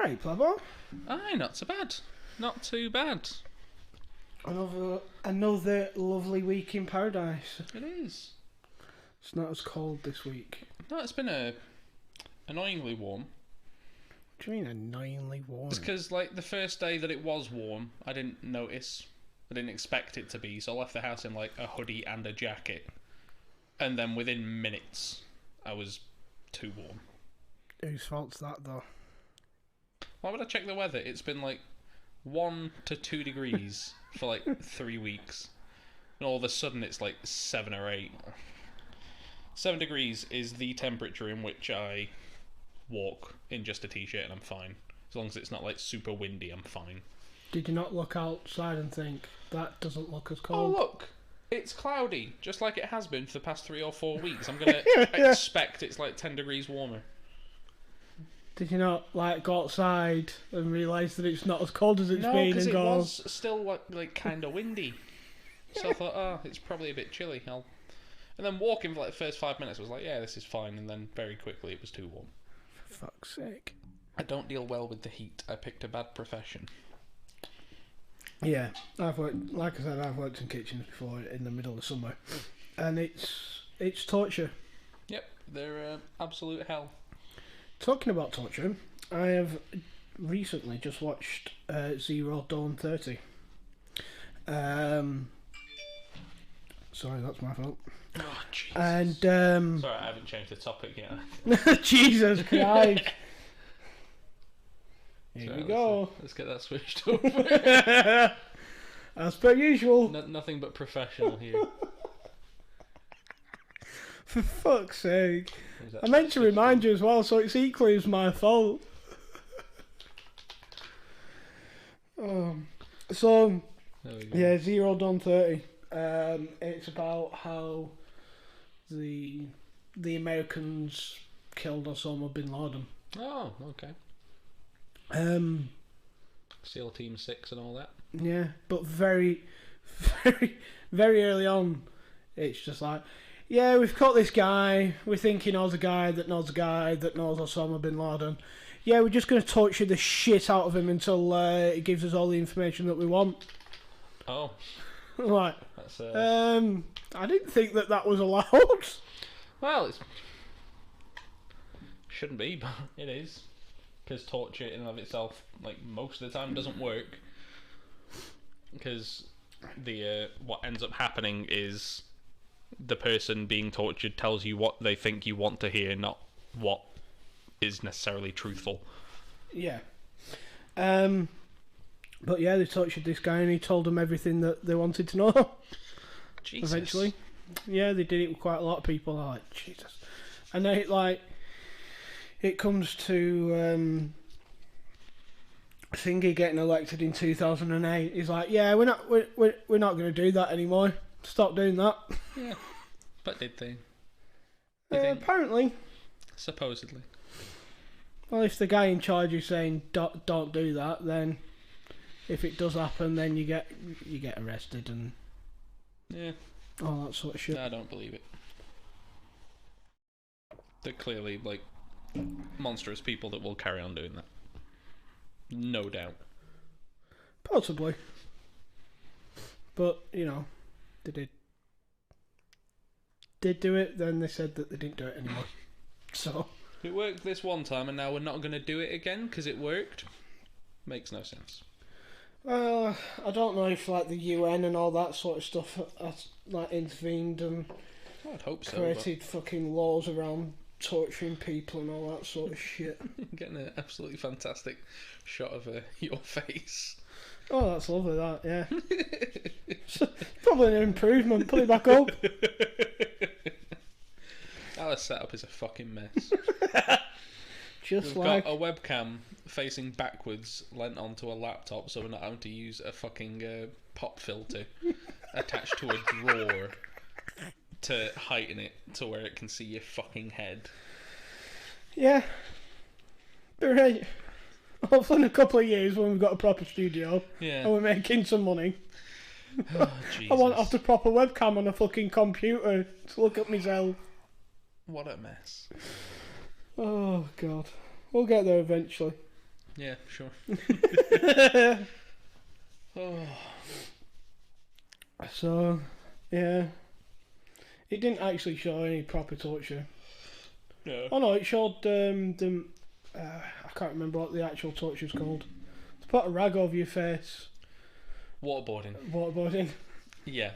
Right, Plabo. Aye, not so bad. Not too bad. Another lovely week in paradise. It is. It's not as cold this week. No, it's been annoyingly warm. What do you mean annoyingly warm? It's because, like, the first day that it was warm, I didn't notice. I didn't expect it to be, so I left the house in, like, a hoodie and a jacket. And then within minutes, I was too warm. Whose fault's that, though? Why would I check the weather? It's been, like, 1 to 2 degrees for, like, 3 weeks. And all of a sudden, it's, like, 7 or 8. 7 degrees is the temperature in which I walk in just a t-shirt and I'm fine. As long as it's not, like, super windy, I'm fine. Did you not look outside and think, that doesn't look as Oh, cold? look! It's cloudy, just like it has been for the past 3 or 4 weeks. I'm going to expect it's, like, 10 degrees warmer. Did you not, like, go outside and realise that it's not as cold as it's been and it go... was still, like kind of windy. So I thought, oh, it's probably a bit chilly. And then walking for, like, the first 5 minutes, I was like, yeah, this is fine. And then very quickly, it was too warm. For fuck's sake. I don't deal well with the heat. I picked a bad profession. Yeah, I've worked in kitchens before in the middle of summer. And it's torture. Yep, they're absolute hell. Talking about torture, I have recently just watched Zero Dawn 30. Sorry, that's my fault. Oh, Jesus. And Sorry, I haven't changed the topic yet. Jesus Christ. Here Sorry, we go. Let's get that switched over. As per usual. Nothing but professional here. For fuck's sake. I meant to remind you as well, so it's equally as my fault. So, yeah, Zero Dawn 30. It's about how the Americans killed Osama bin Laden. Oh, okay. SEAL Team 6 and all that. Yeah, but very, very, very early on, it's just like, yeah, we've caught this guy. We think he knows a guy that knows a guy that knows Osama bin Laden. Yeah, we're just going to torture the shit out of him until he gives us all the information that we want. Oh. Right. That's, I didn't think that was allowed. Well, it shouldn't be, but it is. Because torture in and of itself, like, most of the time doesn't work. Because what ends up happening is the person being tortured tells you what they think you want to hear, not what is necessarily truthful. Yeah. But yeah, they tortured this guy and he told them everything that they wanted to know. Jesus. Eventually. Yeah, they did it with quite a lot of people. I'm like, Jesus. And then it comes to Thingy getting elected in 2008. He's like, yeah, we're not going to do that anymore. Stop doing that. Yeah. But did they? Apparently. Supposedly. Well, if the guy in charge is saying don't do that, then if it does happen, then you get arrested and all that sort of shit. I don't believe it. They're clearly, like, monstrous people that will carry on doing that. No doubt. Possibly. But, you know, they did do it, then they said that they didn't do it anymore. So it worked this one time and now we're not going to do it again because it worked? Makes no sense. Well, I don't know if, like, the UN and all that sort of stuff has, like, intervened and I'd hope so, created fucking laws around torturing people and all that sort of shit. Getting an absolutely fantastic shot of your face. Oh, that's lovely, that, yeah. Probably an improvement. Put it back up. Our setup is a fucking mess. We've got a webcam facing backwards lent onto a laptop so we're not having to use a fucking pop filter attached to a drawer to heighten it to where it can see your fucking head. Yeah. But right. Hopefully in a couple of years when we've got a proper studio and we're making some money. Oh, Jesus. I want to have the proper webcam on a fucking computer to look at myself. What a mess. Oh, God. We'll get there eventually. Yeah, sure. Oh. So, yeah. It didn't actually show any proper torture. No. Oh no, it showed them. I can't remember what the actual torture is called. To put a rag over your face. Waterboarding. Waterboarding. Yeah.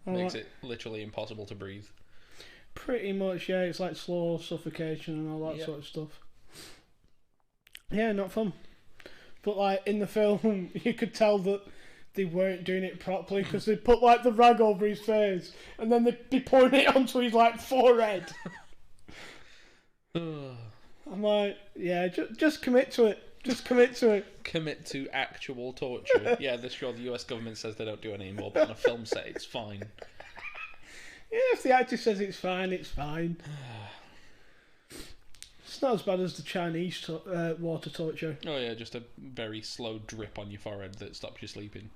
Makes it literally impossible to breathe. Pretty much, yeah. It's like slow suffocation and all that sort of stuff. Yeah, not fun. But like in the film, you could tell that they weren't doing it properly because they put like the rag over his face and then they'd be pouring it onto his like forehead. I'm like, yeah, just commit to it. Just commit to it. Commit to actual torture. Yeah, the US government says they don't do it anymore, but on a film set, it's fine. Yeah, if the actor says it's fine, it's fine. It's not as bad as the Chinese water torture. Oh yeah, just a very slow drip on your forehead that stops you sleeping.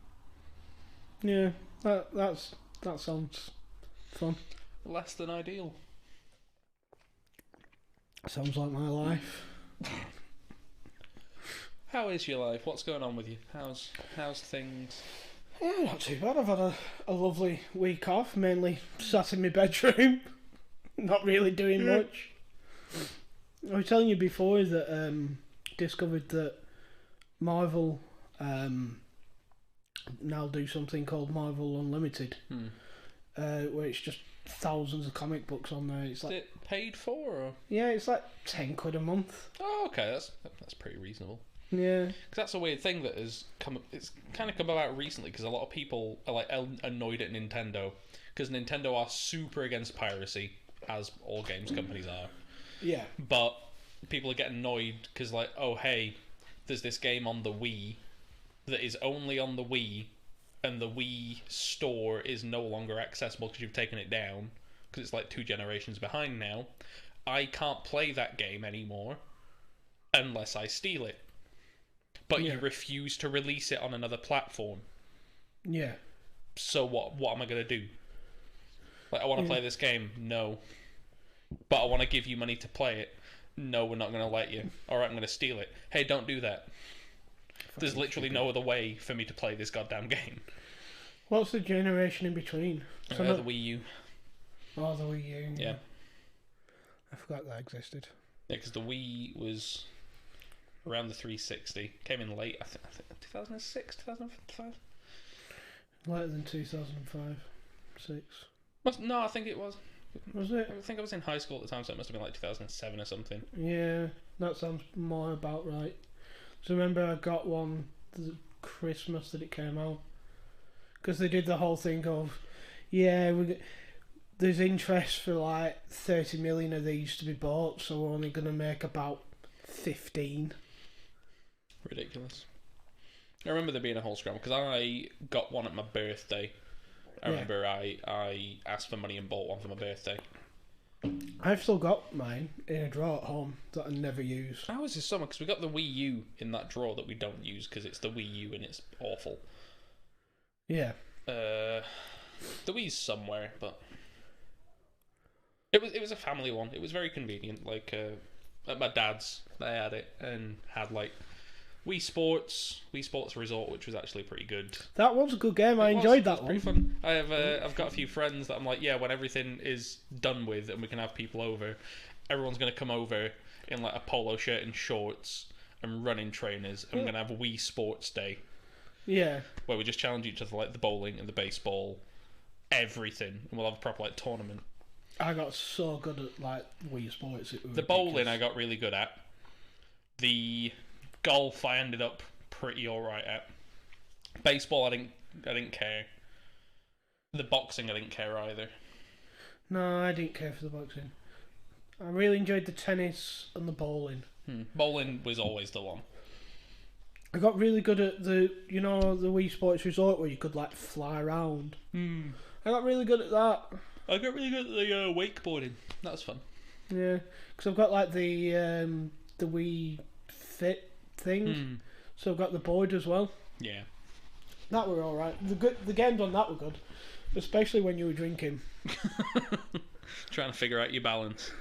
Yeah, that sounds fun. Less than ideal. Sounds like my life. How is your life? What's going on with you? How's things? Yeah, not too bad. I've had a lovely week off, mainly sat in my bedroom, not really doing much. I was telling you before that discovered that Marvel now do something called Marvel Unlimited, where it's just thousands of comic books on there. It's like, is it paid for? Or? Yeah, it's like £10 a month. Oh, okay, that's pretty reasonable. Yeah, because that's a weird thing that has come. It's kind of come about recently because a lot of people are like annoyed at Nintendo because Nintendo are super against piracy, as all games companies are. Yeah, but people are getting annoyed because like, oh hey, there's this game on the Wii that is only on the Wii, and the Wii store is no longer accessible because you've taken it down because it's like 2 generations behind now. I can't play that game anymore unless I steal it. But you refuse to release it on another platform. Yeah. So what am I going to do? Like, I want to play this game. No. But I want to give you money to play it. No, we're not going to let you. Alright, I'm going to steal it. Hey, don't do that. There's literally no other way for me to play this goddamn game. What's the generation in between? The Wii U. Oh, the Wii U. Yeah. I forgot that existed. Yeah, because the Wii was around the 360. Came in late, I think 2006, 2005? Later than 2005, 6. No, I think it was. Was it? I think I was in high school at the time, so it must have been like 2007 or something. Yeah, that sounds more about right. So remember I got one the Christmas that it came out. Because they did the whole thing of, yeah, there's interest for like 30 million of these to be bought, so we're only going to make about 15. Ridiculous. I remember there being a whole scramble because I got one at my birthday. I remember I asked for money and bought one for my birthday. I've still got mine in a drawer at home that I never use. How was this summer? Because we got the Wii U in that drawer that we don't use because it's the Wii U and it's awful. Yeah. The Wii's somewhere, but it was a family one. It was very convenient. Like at my dad's, they had it and had like Wii Sports Resort, which was actually pretty good. That was a good game. I enjoyed that one. Pretty fun. I've got a few friends that I'm like, yeah, when everything is done with and we can have people over, everyone's gonna come over in like a polo shirt and shorts and running trainers, and we're gonna have a Wii Sports Day. Yeah. Where we just challenge each other like the bowling and the baseball, everything, and we'll have a proper like tournament. I got so good at like Wii Sports. The bowling I got really good at. The golf I ended up pretty alright at. Baseball I didn't care. The boxing I didn't care either. No, I didn't care for the boxing. I really enjoyed the tennis and the bowling. Bowling was always the one. I got really good at the Wii Sports Resort where you could like fly around. I got really good at that. I got really good at the wakeboarding. That was fun. Yeah, because I've got like the Wii Fit thing, so I've got the board as well. Yeah, that were all right. The games on that were good, especially when you were drinking. Trying to figure out your balance.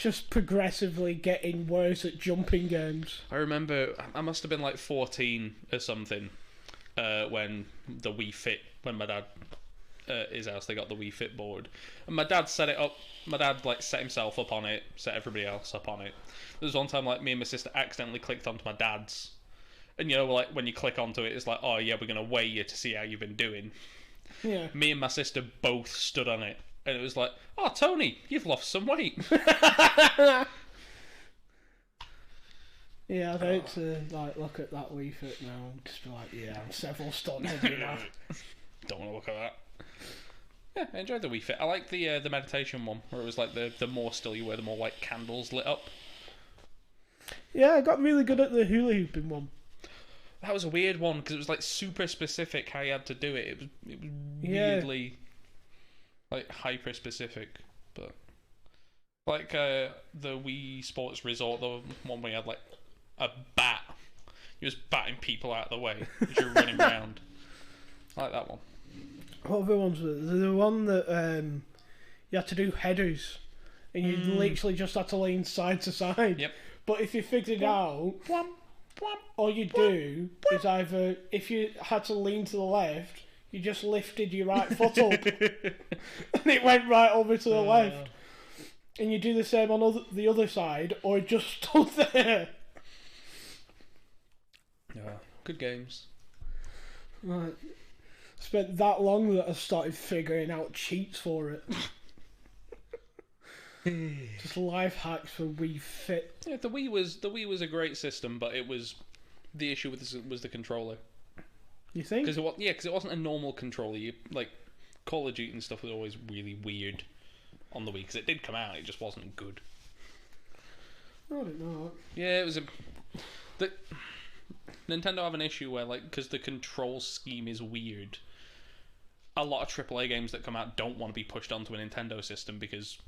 just progressively getting worse at jumping games. I remember I must have been like 14 or something when the Wii Fit, when my dad, his house, they got the Wii Fit board. And my dad set it up, my dad like set himself up on it, set everybody else up on it. There was one time like me and my sister accidentally clicked onto my dad's. And you know, like when you click onto it, it's like, oh yeah, we're going to weigh you to see how you've been doing. Yeah. Me and my sister both stood on it. And it was like, oh, Tony, you've lost some weight. Yeah, I'd hate to like look at that Wii Fit now and just be like, yeah, I'm several stone heavy now. Don't want to look at that. Yeah, I enjoyed the Wii Fit. I like the meditation one, where it was like the more still you were, the more like candles lit up. Yeah, I got really good at the hula hooping one. That was a weird one because it was like super specific how you had to do it. It was weirdly like hyper specific, but like the Wii Sports Resort, the one where you had like a bat, you was batting people out of the way as you're running around. I like that one. What other ones were there? The one that you had to do headers, and you literally just had to lean side to side. Yep. But if you figured out, all you do is either, if you had to lean to the left, you just lifted your right foot up, and it went right over to the left. And you do the same on the other side, or it just stood there. Yeah, good games. Right. Spent that long that I started figuring out cheats for it. Just life hacks for Wii Fit. Yeah, the Wii was a great system, but it was the issue with this was the controller. You think? Because it wasn't a normal controller. You like Call of Duty and stuff was always really weird on the Wii because it did come out. It just wasn't good. I don't know. Yeah, it was Nintendo have an issue where like because the control scheme is weird. A lot of AAA games that come out don't want to be pushed onto a Nintendo system because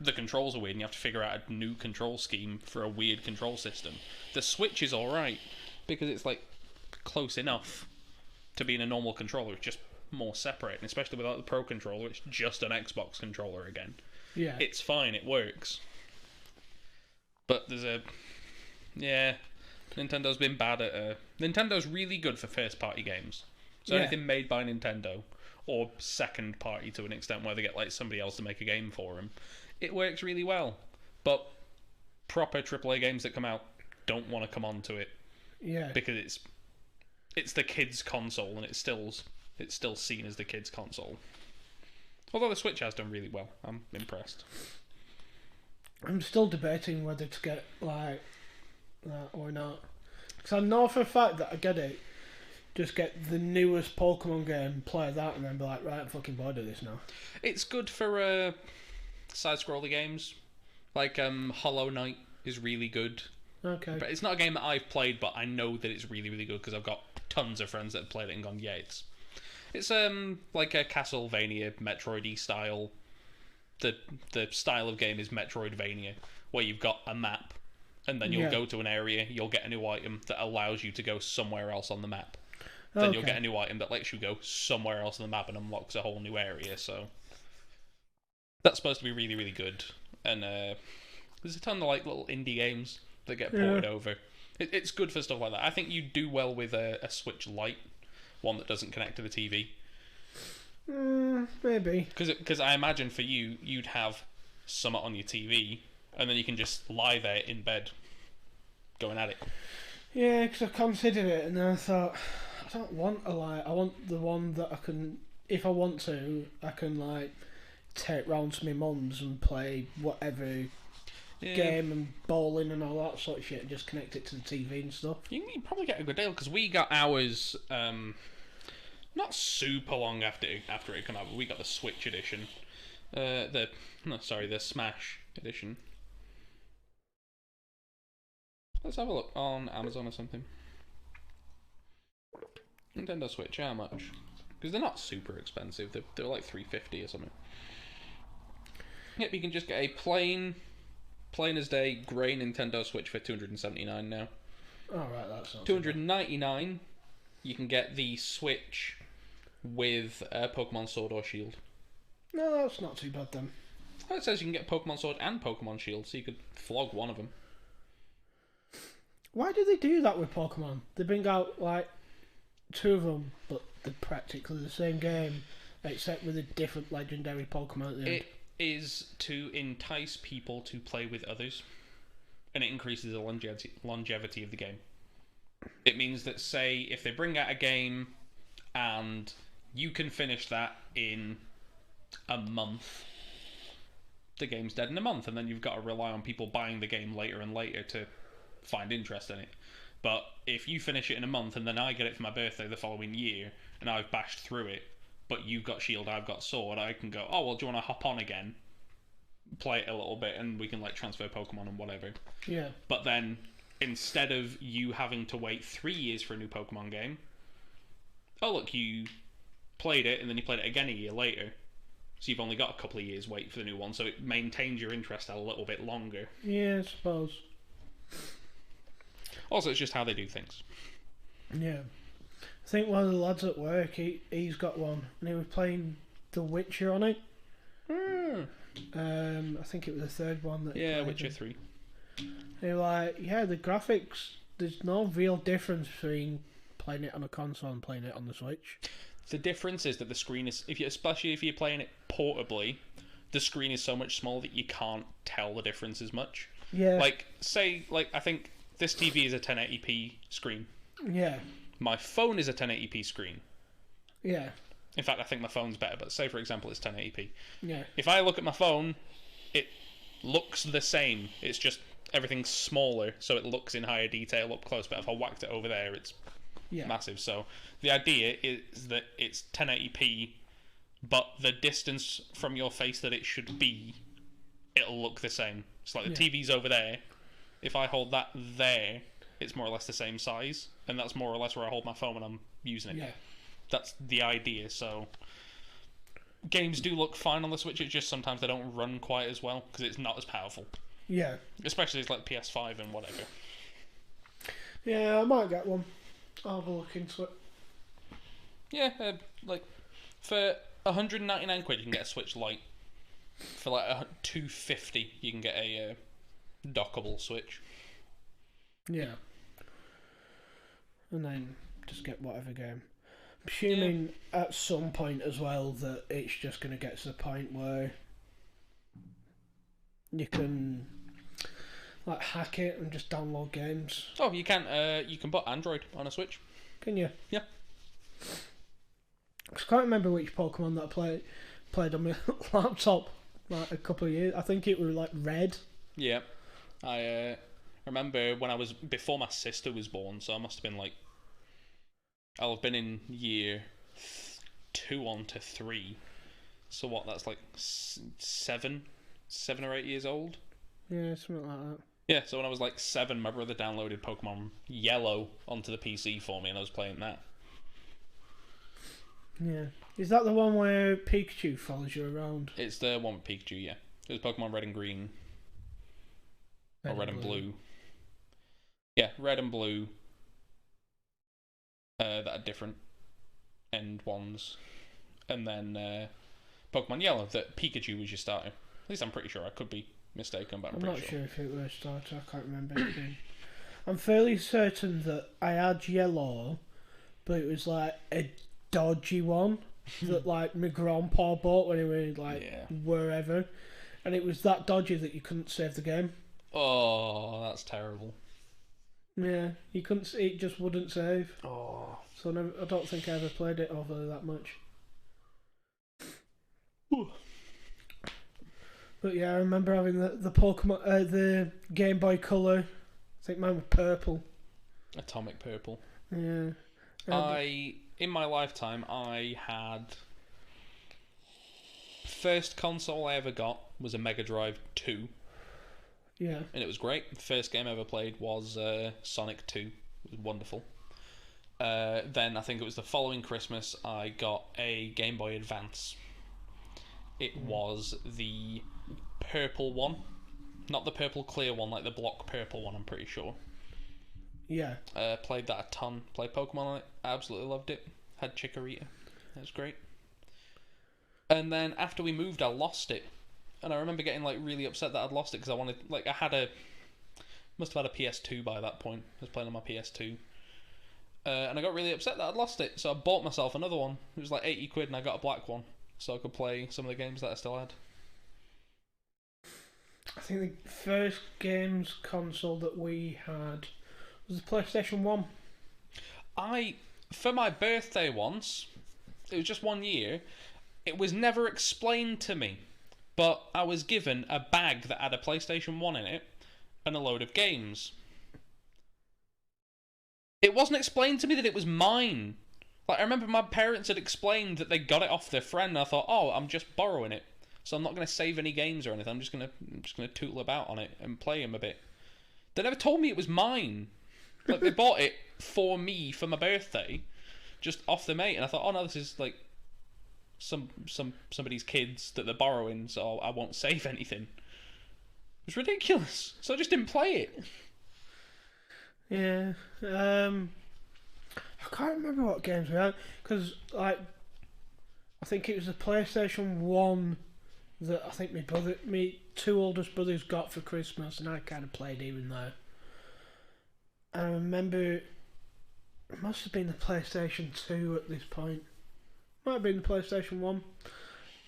the controls are weird and you have to figure out a new control scheme for a weird control system. The Switch is alright because it's like close enough to being a normal controller. It's just more separate, and especially without the Pro controller, it's just an Xbox controller again. Yeah. It's fine, it works. But Nintendo's been bad at Nintendo's really good for first party games. So anything made by Nintendo or second party to an extent where they get like somebody else to make a game for them, it works really well. But proper AAA games that come out don't want to come onto it. Yeah. Because it's the kids' console and it's still seen as the kids' console. Although the Switch has done really well. I'm impressed. I'm still debating whether to get like that or not. Because I know for a fact that I get it. Just get the newest Pokemon game, play that, and then be like, right, I'm fucking bored of this now. It's good for side-scroller games. Like Hollow Knight is really good. Okay. But it's not a game that I've played, but I know that it's really, really good because I've got tons of friends that have played it and gone, yeah, it's like a Castlevania, Metroid-y style. The style of game is Metroidvania, where you've got a map, and then you'll go to an area, you'll get a new item that allows you to go somewhere else on the map. Then you'll get a new item that lets you go somewhere else on the map and unlocks a whole new area, so that's supposed to be really, really good. And there's a ton of like little indie games that get ported over. It's good for stuff like that. I think you do well with a Switch Lite, one that doesn't connect to the TV. Maybe. Because I imagine for you, you'd have Summit on your TV, and then you can just lie there in bed going at it. Yeah, because I considered it, and then I thought, I don't want a light. I want the one that I can, if I want to, I can like take round to my mum's and play whatever game and bowling and all that sort of shit, and just connect it to the TV and stuff. You can probably get a good deal because we got ours not super long after it came out, but we got the Switch edition, the Smash edition. Let's have a look on Amazon or something. Nintendo Switch, how much? Because they're not super expensive. They're like $350 or something. Yep, you can just get a plain as day grey Nintendo Switch for $279 now. Oh right, that's not $299. You can get the Switch with Pokemon Sword or Shield. No, that's not too bad then. Oh, it says you can get Pokemon Sword and Pokemon Shield, so you could flog one of them. Why do they do that with Pokemon? They bring out, like, 2 of them, but they're practically the same game, except with a different legendary Pokemon at the end. It is to entice people to play with others, and it increases the longevity of the game. It means that, say, if they bring out a game and you can finish that in a month, the game's dead in a month, and then you've got to rely on people buying the game later and later to find interest in it. But if you finish it in a month and then I get it for my birthday the following year and I've bashed through it, but you've got Shield, I've got Sword, I can go, oh well, do you want to hop on again, play it a little bit, and we can like transfer Pokemon and whatever. Yeah. But then instead of you having to wait 3 years for a new Pokemon game, oh look, you played it and then you played it again a year later, so you've only got a couple of years wait for the new one, so it maintains your interest a little bit longer. Yeah, I suppose. Also, it's just how they do things. Yeah. I think one of the lads at work, he's got one, and he was playing The Witcher on it. I think it was the third one that he played. Witcher 3. They were like, yeah, the graphics, there's no real difference between playing it on a console and playing it on the Switch. The difference is that the screen is, especially if you're playing it portably, the screen is so much smaller that you can't tell the difference as much. Yeah. Like, say, like, I think this TV is a 1080p screen. Yeah. My phone is a 1080p screen. Yeah. In fact, I think my phone's better, but say, for example, it's 1080p. Yeah. If I look at my phone, it looks the same. It's just everything's smaller, so it looks in higher detail up close, but if I whacked it over there, it's massive. So the idea is that it's 1080p, but the distance from your face that it should be, it'll look the same. It's like the TV's over there. If I hold that there, it's more or less the same size, and that's more or less where I hold my phone when I'm using it. Yeah. That's the idea. So games do look fine on the Switch, it's just sometimes they don't run quite as well because it's not as powerful. Yeah. Especially it's like PS5 and whatever. Yeah, I might get one. I'll have a look into it. Yeah, like for 199 quid you can get a Switch Lite. For like 250 you can get a dockable Switch. Yeah. And then just get whatever game. I'm assuming at some point as well that it's just going to get to the point where you can like hack it and just download games. Oh, you can put Android on a Switch. Can you? Yeah. I can't remember which Pokemon that I played on my laptop like a couple of years. I think it was like Red. Yeah. I remember when I was before my sister was born, so I must have been like, I'll have been in year 2 on to 3. So what? That's like 7 or 8 years old. Yeah, something like that. Yeah. So when I was like 7, my brother downloaded Pokemon Yellow onto the PC for me, and I was playing that. Yeah. Is that the one where Pikachu follows you around? It's the one with Pikachu. Yeah. It was Pokemon Red and Green. Or Red and Blue. Yeah, Red and Blue. That are different end ones. And then Pokemon Yellow, that Pikachu was your starter. At least I'm pretty sure. I could be mistaken, but I'm pretty sure. I'm not sure if it was a starter. I can't remember anything. I'm fairly certain that I had Yellow, but it was like a dodgy one that like my grandpa bought when he was like wherever. And it was that dodgy that you couldn't save the game. Oh, that's terrible. Yeah, you couldn't. It just wouldn't save. Oh. So I don't think I ever played it over that much. Ooh. But yeah, I remember having the Pokemon, the Game Boy Color. I think mine was purple. Atomic Purple. Yeah. In my lifetime, I had... First console I ever got was a Mega Drive 2. Yeah. And it was great. The first game I ever played was Sonic 2. It was wonderful. Then I think it was the following Christmas I got a Game Boy Advance. It was the purple one. Not the purple clear one, like the block purple one, I'm pretty sure. Yeah. Played that a ton. Played Pokemon on it. Absolutely loved it. Had Chikorita. That was great. And then after we moved, I lost it. and I remember getting like really upset that I'd lost it because I wanted, like, must have had a PS2 by that point. I was playing on my PS2. And I got really upset that I'd lost it, so I bought myself another one. It was like 80 quid and I got a black one, so I could play some of the games that I still had. I think the first games console that we had was the PlayStation 1. For my birthday once, it was just 1 year, it was never explained to me, but I was given a bag that had a PlayStation 1 in it and a load of games. It wasn't explained to me that it was mine. Like, I remember my parents had explained that they got it off their friend, and I thought, oh, I'm just borrowing it, so I'm not going to save any games or anything. I'm just gonna tootle about on it and play them a bit. They never told me it was mine. Like, they bought it for me for my birthday, just off the mate, and I thought, oh no, this is like somebody's kids that they're borrowing, so I won't save anything. It was ridiculous, so I just didn't play it. Yeah, I can't remember what games we had, because, like, I think it was the PlayStation 1 that I think me two oldest brothers got for Christmas, and I kind of played even though. I remember it must have been the PlayStation 2 at this point. Might have been the PlayStation 1.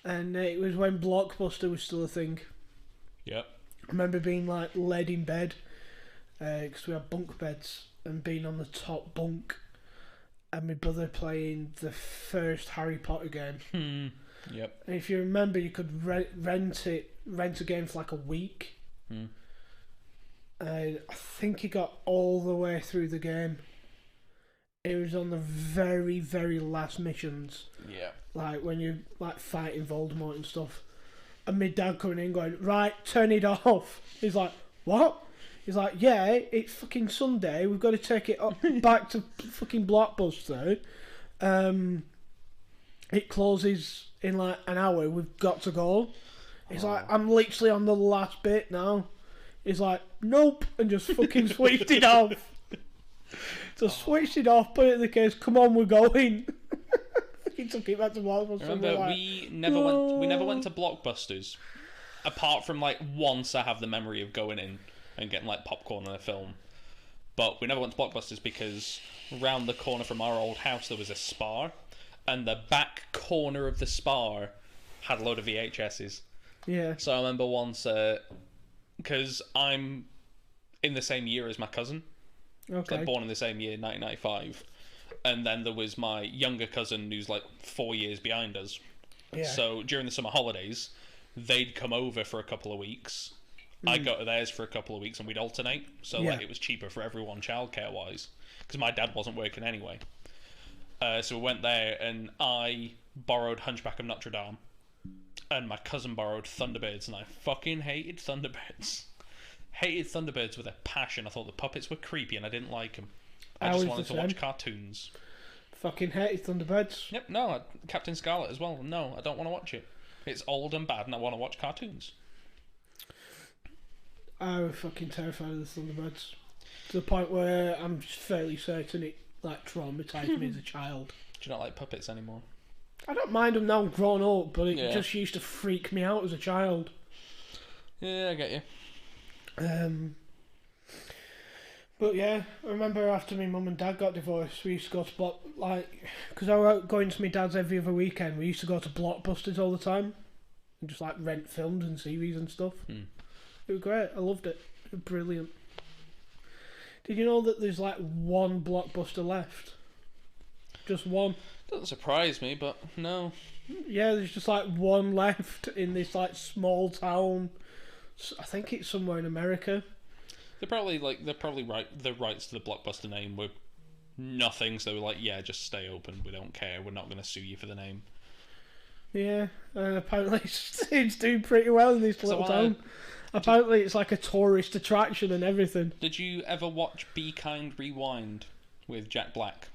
And it was when Blockbuster was still a thing. Yep. I remember being like laid in bed, because we had bunk beds, and being on the top bunk, and my brother playing the first Harry Potter game. Yep. And if you remember, you could rent a game for like a week. And I think he got all the way through the game. It was on the very, very last missions. Yeah. Like when you're like fighting Voldemort and stuff. And my dad coming in going, right, turn it off. He's like, what? He's like, yeah, it's fucking Sunday. We've got to take it up back to fucking Blockbuster. It closes in like an hour. We've got to go. He's like, I'm literally on the last bit now. He's like, nope, and just fucking switched it off. So switched it off, put it in the case. Come on, we're going. He took it back to Blockbuster. Remember, like, we never went to Blockbusters, apart from like once I have the memory of going in and getting like popcorn and a film. But we never went to Blockbusters because round the corner from our old house there was a Spar, and the back corner of the Spar had a load of VHSs. Yeah. So I remember once, because I'm in the same year as my cousin. Okay. So born in the same year, 1995. And then there was my younger cousin who's like 4 years behind us. Yeah. So during the summer holidays, they'd come over for a couple of weeks. I'd go to theirs for a couple of weeks and we'd alternate. So like it was cheaper for everyone childcare wise. Because my dad wasn't working anyway. So we went there and I borrowed Hunchback of Notre Dame. And my cousin borrowed Thunderbirds, and I fucking hated Thunderbirds. Hated Thunderbirds with a passion. I thought the puppets were creepy and I didn't like them. I just wanted to watch cartoons. Fucking hated Thunderbirds. Yep, no, Captain Scarlet as well. No, I don't want to watch it. It's old and bad and I want to watch cartoons. I was fucking terrified of the Thunderbirds. To the point where I'm fairly certain it like traumatised me as a child. Do you not like puppets anymore? I don't mind them now I'm grown up, but it just used to freak me out as a child. Yeah, I get you. But yeah, I remember after my mum and dad got divorced, we used to go to because I was going to my dad's every other weekend, we used to go to Blockbusters all the time and just like rent films and series and stuff. It was great. I loved it. It was brilliant. Did you know that there's like one Blockbuster left? Just one. Doesn't surprise me, but no. Yeah, there's just like one left in this like small town. I think it's somewhere in America. They're probably right. The rights to the Blockbuster name were nothing, so they were like, yeah, just stay open. We don't care. We're not going to sue you for the name. Yeah, and apparently it's doing pretty well in this little town. Apparently it's like a tourist attraction and everything. Did you ever watch Be Kind Rewind with Jack Black?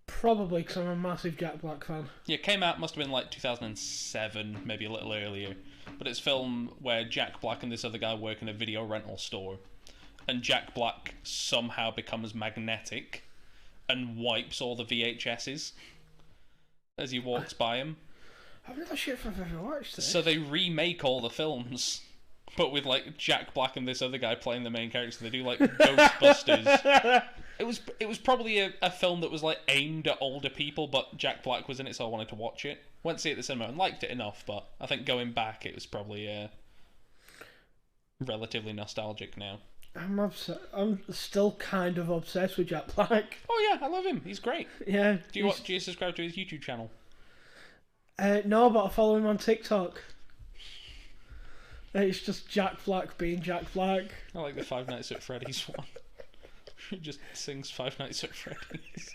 Probably, because I'm a massive Jack Black fan. Yeah, it came out, must have been like 2007, maybe a little earlier. But it's a film where Jack Black and this other guy work in a video rental store. And Jack Black somehow becomes magnetic and wipes all the VHSs as he walks by him. I'm not sure if I've ever watched this. So they remake all the films, but with like Jack Black and this other guy playing the main character. They do like Ghostbusters. It was probably a film that was like aimed at older people, but Jack Black was in it, so I wanted to watch it. Went to see it at the cinema and liked it enough, but I think going back, it was probably relatively nostalgic now. I'm still kind of obsessed with Jack Black. Oh yeah, I love him. He's great. Yeah. Do you subscribe to his YouTube channel? No, but I follow him on TikTok. It's just Jack Black being Jack Black. I like the Five Nights at Freddy's one. He just sings Five Nights at Freddy's.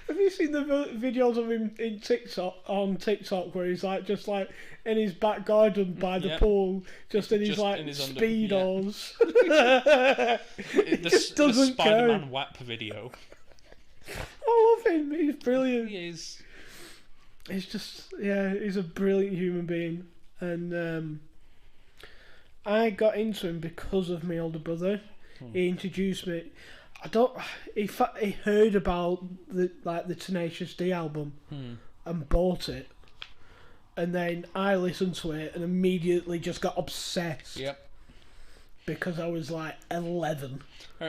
Have you seen the videos of him in TikTok where he's like just like in his back garden by the pool, just in his like speedos? The Spider-Man WAP video. I love him. He's brilliant. He is. He's just he's a brilliant human being, and I got into him because of my older brother. He introduced me. He heard about the Tenacious D album and bought it, and then I listened to it and immediately just got obsessed. Yep. Because I was like 11.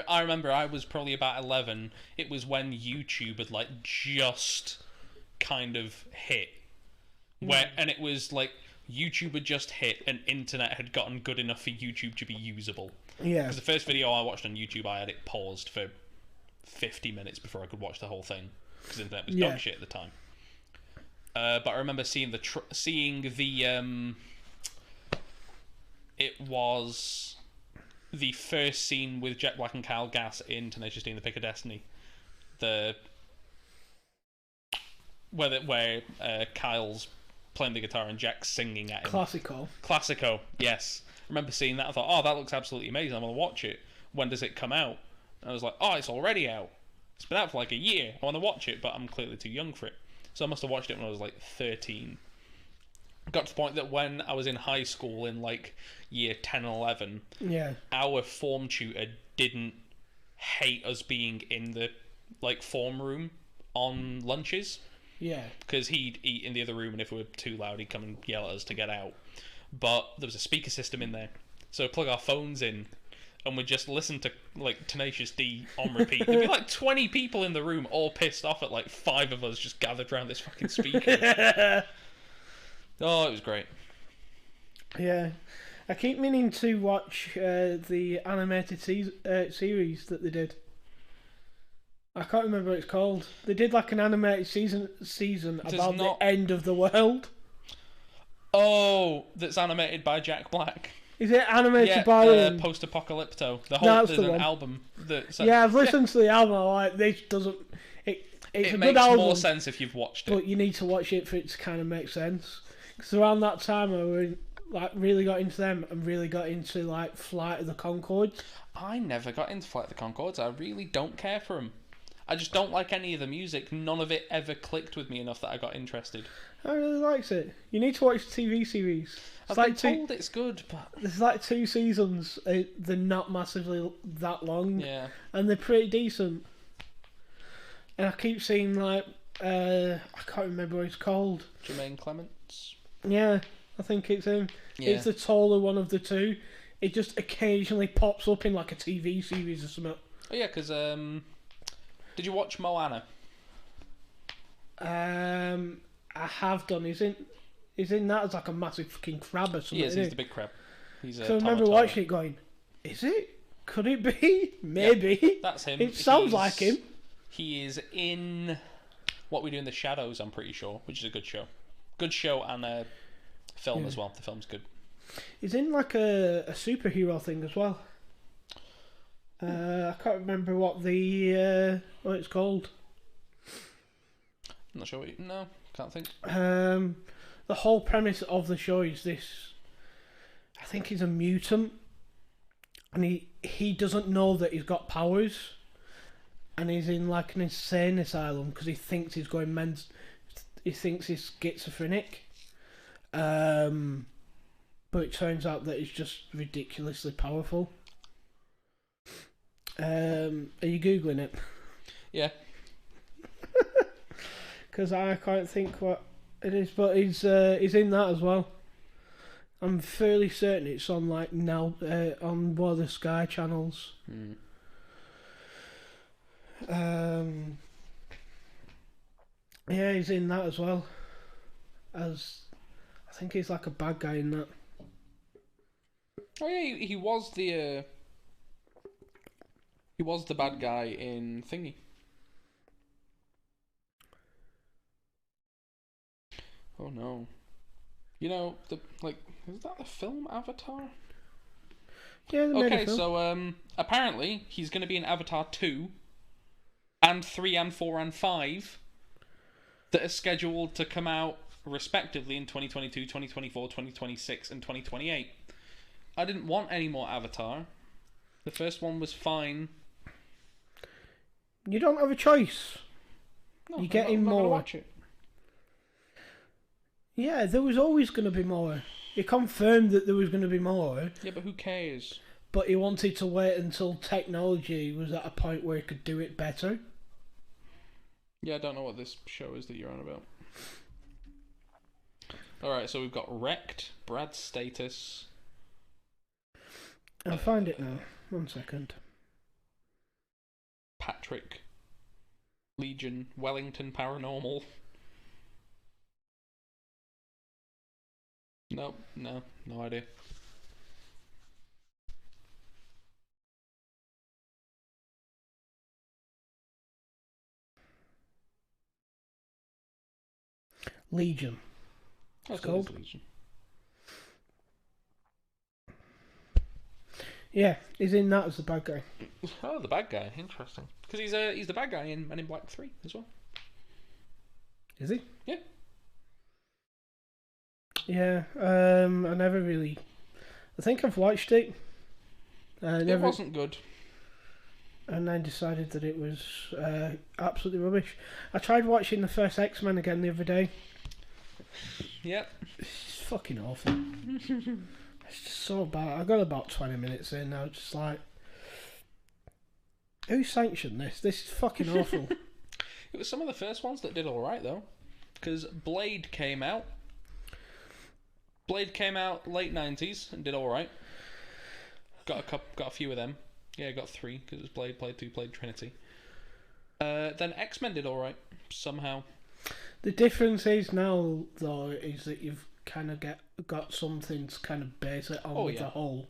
I remember I was probably about 11. It was when YouTube had like just kind of hit, and it was like YouTube had just hit and internet had gotten good enough for YouTube to be usable. Yeah. Because the first video I watched on YouTube, I had it paused for 50 minutes before I could watch the whole thing, because the internet was dog shit at the time. But I remember seeing it was the first scene with Jack Black and Kyle Gass in Tenacious D and the Pick of Destiny. Where Kyle's playing the guitar and Jack's singing at him. Classico, yes. I remember seeing that. I thought, oh, that looks absolutely amazing. I'm going to watch it. When does it come out? And I was like, oh, it's already out. It's been out for like a year. I want to watch it, but I'm clearly too young for it. So I must have watched it when I was like 13. Got to the point that when I was in high school in like year 10 and 11, our form tutor didn't hate us being in the like form room on lunches. Yeah. Because he'd eat in the other room, and if we were too loud, he'd come and yell at us to get out. But there was a speaker system in there, so we'd plug our phones in, and we'd just listen to like Tenacious D on repeat. There'd be like 20 people in the room, all pissed off at like 5 of us just gathered around this fucking speaker. Oh, it was great. Yeah. I keep meaning to watch the animated series that they did. I can't remember what it's called. They did like an animated season about the end of the world. Oh, that's animated by Jack Black. Is it animated by him? Post-Apocalypto. There's an album. I've listened to the album. I'm like, this doesn't. It's a good album. It makes more sense if you've watched it. But you need to watch it for it to kind of make sense. Because around that time, really got into them and really got into like Flight of the Conchords. I never got into Flight of the Conchords. I really don't care for them. I just don't like any of the music. None of it ever clicked with me enough that I got interested. I really liked it. You need to watch the TV series. I've been told it's good, but there's like 2 seasons. They're not massively that long. Yeah. And they're pretty decent. And I keep seeing like I can't remember what it's called. Jermaine Clements. Yeah, I think it's him. Yeah. It's the taller one of the two. It just occasionally pops up in like a TV series or something. Oh yeah, because did you watch Moana? I have done. He's in that as like a massive fucking crab or something. He is. He's the big crab. He's so I remember watching it going, is it? Could it be? Maybe. Yep, that's him. It sounds like him. He is in What We Do in the Shadows, I'm pretty sure, which is a good show. Good show and a film as well. The film's good. He's in like a superhero thing as well. I can't remember what it's called. I'm not sure. No, can't think. The whole premise of the show is this. I think he's a mutant, and he doesn't know that he's got powers, and he's in like an insane asylum because he thinks he's going mental. He thinks he's schizophrenic. But it turns out that he's just ridiculously powerful. Are you Googling it? Yeah. Because I can't think what It is, but he's in that as well. I'm fairly certain it's on like now on one of the Sky channels. Yeah, he's in that as well. As I think he's like a bad guy in that. Oh yeah, he was the bad guy in Thingy. Oh no. You know, is that the film Avatar? Yeah, they made a Okay, film. so apparently he's going to be in Avatar 2 and 3 and 4 and 5 that are scheduled to come out respectively in 2022, 2024, 2026 and 2028. I didn't want any more Avatar. The first one was fine. You don't have a choice. No, You're getting I'm not gonna more. watch it. Yeah, there was always going to be more. He confirmed that there was going to be more, Yeah, but who cares? but he wanted to wait until technology was at a point where he could do it better. Yeah, I don't know what this show is that you're on about. Alright, so we've got Wrecked, Brad's Status. I'll find it now. 1 second. Patrick, Legion, Wellington Paranormal. No idea. Legion. That's called? Legion. Yeah, he's in that as the bad guy. Oh, the bad guy. Interesting. Because he's the bad guy in Men in Black 3 as well. Is he? Yeah. Yeah, I never really... I think I've watched it. It wasn't good. And I decided that it was absolutely rubbish. I tried watching the first X-Men again the other day. Yep. It's fucking awful. It's just so bad. I got about 20 minutes in now, just like... Who sanctioned this? This is fucking awful. It was some of the first ones that did alright, though. Because Blade came out. Blade came out late 90s and did alright. Got a few of them. Yeah, got 3, because it was Blade, Blade 2, Blade Trinity. Then X-Men did alright, somehow. The difference is now, though, is that you've kind of got something to kind of base it on with the whole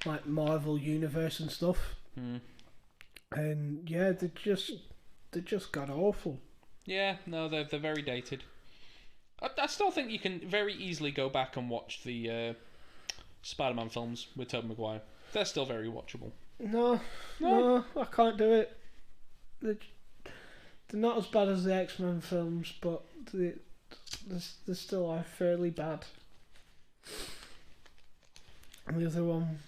like Marvel universe and stuff. And yeah, they just got awful. Yeah, no, they're very dated. I still think you can very easily go back and watch the Spider-Man films with Tobey Maguire. They're still very watchable. No, I can't do it. They're not as bad as the X-Men films, but they still are fairly bad. And the other one,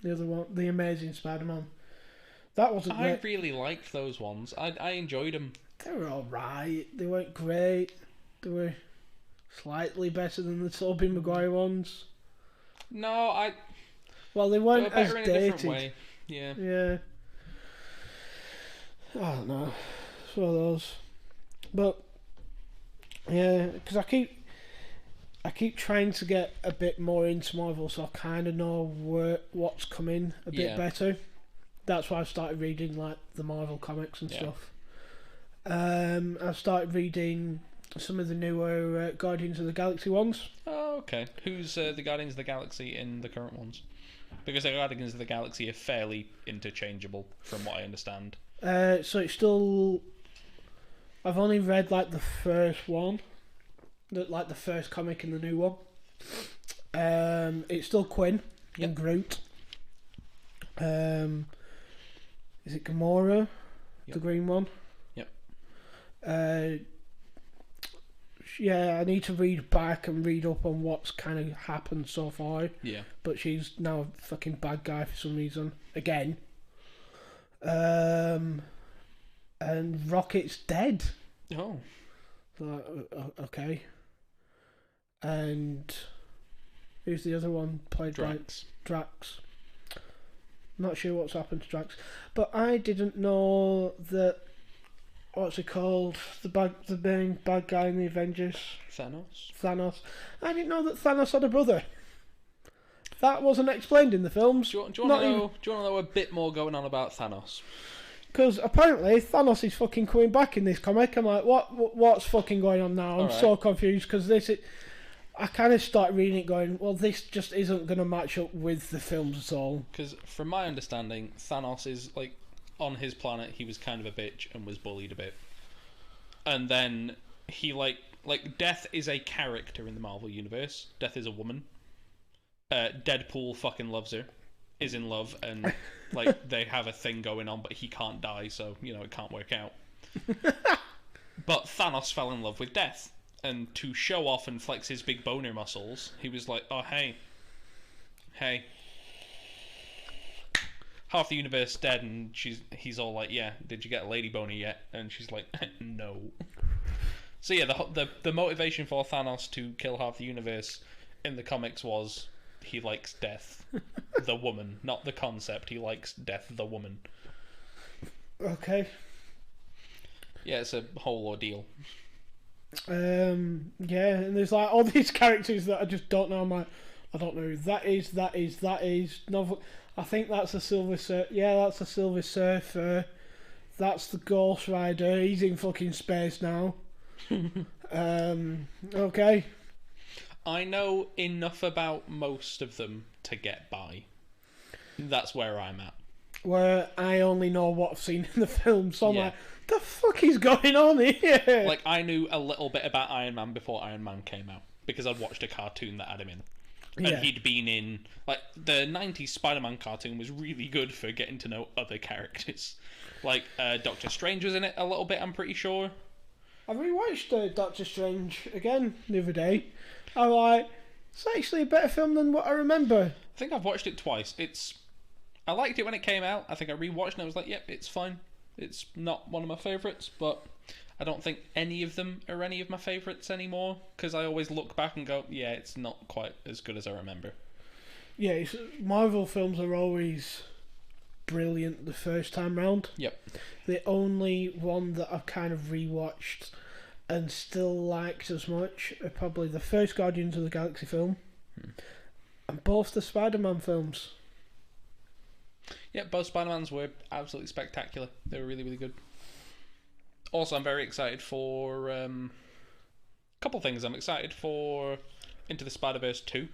the Amazing Spider-Man. That wasn't I great. really liked those ones. I enjoyed them. They were alright. They weren't great. They were slightly better than the Tobey Maguire ones. No, Well, they they weren't were better as in a dated. different way. Yeah. Yeah. I don't know. It's one of those. But yeah, because I keep trying to get a bit more into Marvel, so I kind of know what's coming a bit better. That's why I started reading like the Marvel comics and stuff. I started reading some of the newer Guardians of the Galaxy ones. Oh, okay. Who's the Guardians of the Galaxy in the current ones? Because the Guardians of the Galaxy are fairly interchangeable, from what I understand. So it's still... I've only read like the first one. Like the first comic in the new one. It's still Quinn and Groot. Is it Gamora? The green one? Yep. Yeah, I need to read back and read up on what's kind of happened so far. Yeah. But she's now a fucking bad guy for some reason. Again. And Rocket's dead. Oh. Like, okay. And who's the other one played by Drax? Not sure what's happened to Drax. But I didn't know that what's he called? The main bad guy in the Avengers. Thanos. I didn't know that Thanos had a brother. That wasn't explained in the films. Do you want to know a bit more going on about Thanos? Because apparently Thanos is fucking coming back in this comic. I'm like, what's fucking going on now? I'm so confused because I kind of start reading it going, well, this just isn't going to match up with the films at all. Because from my understanding, Thanos is, like, on his planet, he was kind of a bitch and was bullied a bit. And then he, like Death is a character in the Marvel Universe. Death is a woman. Deadpool fucking loves her. Is in love, and like they have a thing going on, but he can't die, so it can't work out. But Thanos fell in love with Death, and to show off and flex his big boner muscles, he was like, "Oh hey, half the universe dead," and he's all like, "Yeah, did you get a lady boner yet?" And she's like, "No." So yeah, the motivation for Thanos to kill half the universe in the comics was he likes Death, the woman, not the concept. He likes Death, the woman. Okay. Yeah, it's a whole ordeal. Yeah, and there's like all these characters that I just don't know. I don't know who that is. No, I think that's a Silver Surfer. Yeah, that's a Silver Surfer. That's the Ghost Rider. He's in fucking space now. Okay. I know enough about most of them to get by. That's where I'm at. Where I only know what I've seen in the film, so I'm like, the fuck is going on here? Like, I knew a little bit about Iron Man before Iron Man came out, because I'd watched a cartoon that had him in. And he'd been in... Like, the 90s Spider-Man cartoon was really good for getting to know other characters. Like, Doctor Strange was in it a little bit, I'm pretty sure. I rewatched Doctor Strange again the other day. I'm like, it's actually a better film than what I remember. I think I've watched it twice. I liked it when it came out. I think I rewatched and I was like, yep, it's fine. It's not one of my favourites, but I don't think any of them are any of my favourites anymore, because I always look back and go, yeah, it's not quite as good as I remember. Yeah, Marvel films are always brilliant the first time round. Yep. The only one that I've kind of rewatched and still liked as much are probably the first Guardians of the Galaxy film and both the Spider-Man films. Yeah, both Spider-Mans were absolutely spectacular. They were really, really good. Also, I'm very excited for a couple things. I'm excited for Into the Spider-Verse 2,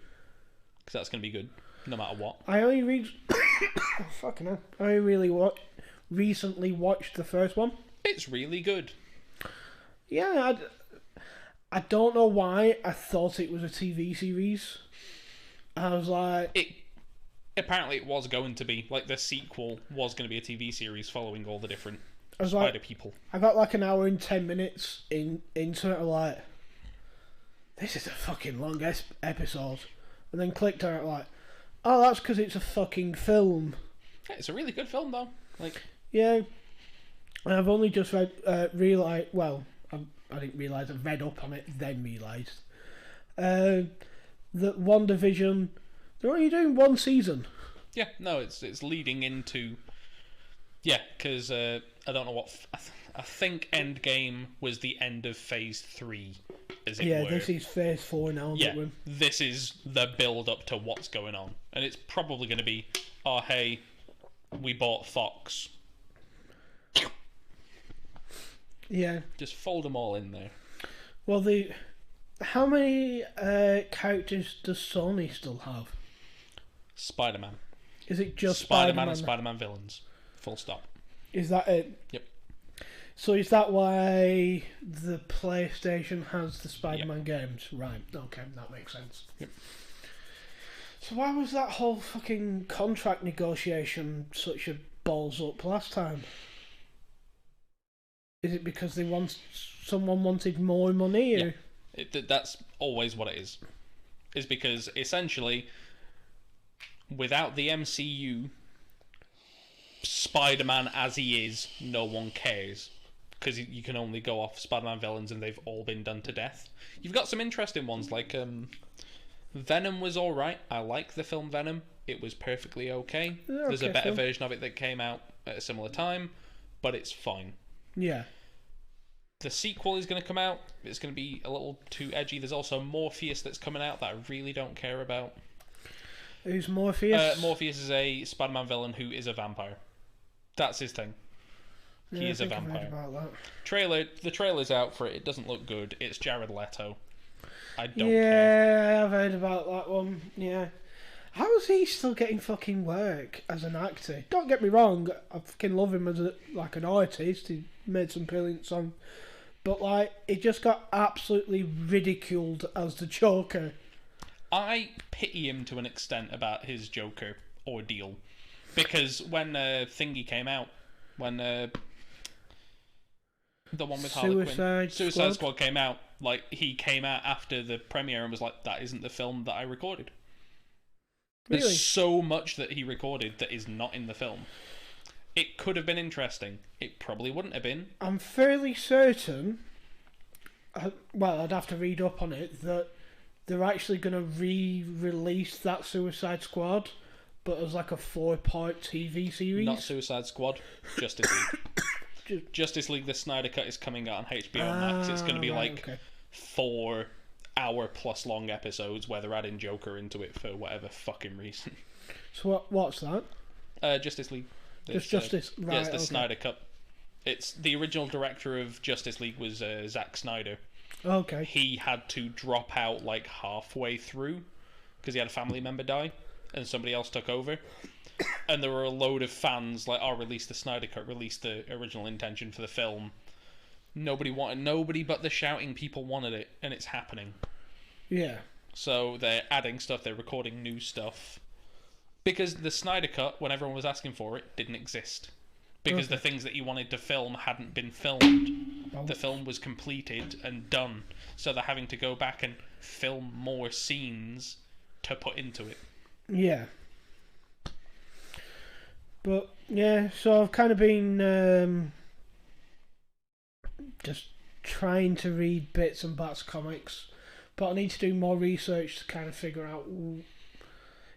because that's going to be good, no matter what. I only fucking hell. I really recently watched the first one. It's really good. Yeah, I don't know why I thought it was a TV series. I was like... Apparently it was going to be. Like, the sequel was going to be a TV series following all the different spider people. I got like an hour and 10 minutes into it. I'm like, this is a fucking long episode. And then clicked on it like, oh, that's because it's a fucking film. Yeah, it's a really good film, though. Like, yeah. And I've only just realised... Well, I didn't realise. I read up on it, then realised. That WandaVision... They're only doing one season. Yeah, no, it's leading into... Yeah, because I don't know what... I think Endgame was the end of Phase 3, as it were. Yeah, this is Phase 4 now. Yeah, this is the build-up to what's going on. And it's probably going to be, oh, hey, we bought Fox. Yeah. Just fold them all in there. Well, how many characters does Sony still have? Spider-Man. Is it just Spider-Man and Spider-Man villains? Full stop. Is that it? Yep. So is that why the PlayStation has the Spider-Man games? Right, okay, that makes sense. Yep. So why was that whole fucking contract negotiation such a balls up last time? Is it because someone wanted more money? Or? Yeah. That's always what it is. Is because, essentially, without the MCU, Spider-Man as he is, no one cares. Because you can only go off Spider-Man villains and they've all been done to death. You've got some interesting ones, like Venom was alright. I like the film Venom. It was perfectly okay. There's a better version of it that came out at a similar time, but it's fine. Yeah. The sequel is going to come out. It's going to be a little too edgy. There's also Morpheus that's coming out that I really don't care about. Who's Morpheus? Morpheus is a Spider-Man villain who is a vampire. That's his thing. He is a vampire. I've heard about that. The trailer's out for it. It doesn't look good. It's Jared Leto. I don't care. Yeah, I've heard about that one. Yeah. How is he still getting fucking work as an actor? Don't get me wrong, I fucking love him as an artist. He made some brilliant songs. But, like, he just got absolutely ridiculed as the Joker. I pity him to an extent about his Joker ordeal. Because when Thingy came out, when the one with Harley Quinn, Suicide Squad came out, like, he came out after the premiere and was like, that isn't the film that I recorded. Really? There's so much that he recorded that is not in the film. It could have been interesting. It probably wouldn't have been. I'm fairly certain, I'd have to read up on it, that they're actually going to re-release that Suicide Squad, but as like a 4-part TV series. Not Suicide Squad, Justice League. Justice League, the Snyder Cut is coming out on HBO Max. It's going to be 4-hour-plus long episodes where they're adding Joker into it for whatever fucking reason. So what's that? Justice League. Just Justice, right? Yeah, it's the Snyder Cut. It's the original director of Justice League was Zack Snyder. Okay. He had to drop out like halfway through because he had a family member die, and somebody else took over. And there were a load of fans like, "Oh, release the Snyder Cut, release the original intention for the film." Nobody but the shouting people wanted it, and it's happening. Yeah. So they're adding stuff, they're recording new stuff. Because the Snyder Cut, when everyone was asking for it, didn't exist. Because the things that he wanted to film hadn't been filmed. The film was completed and done. So they're having to go back and film more scenes to put into it. Yeah. But, yeah, so I've kind of been just trying to read bits and bats comics. But I need to do more research to kind of figure out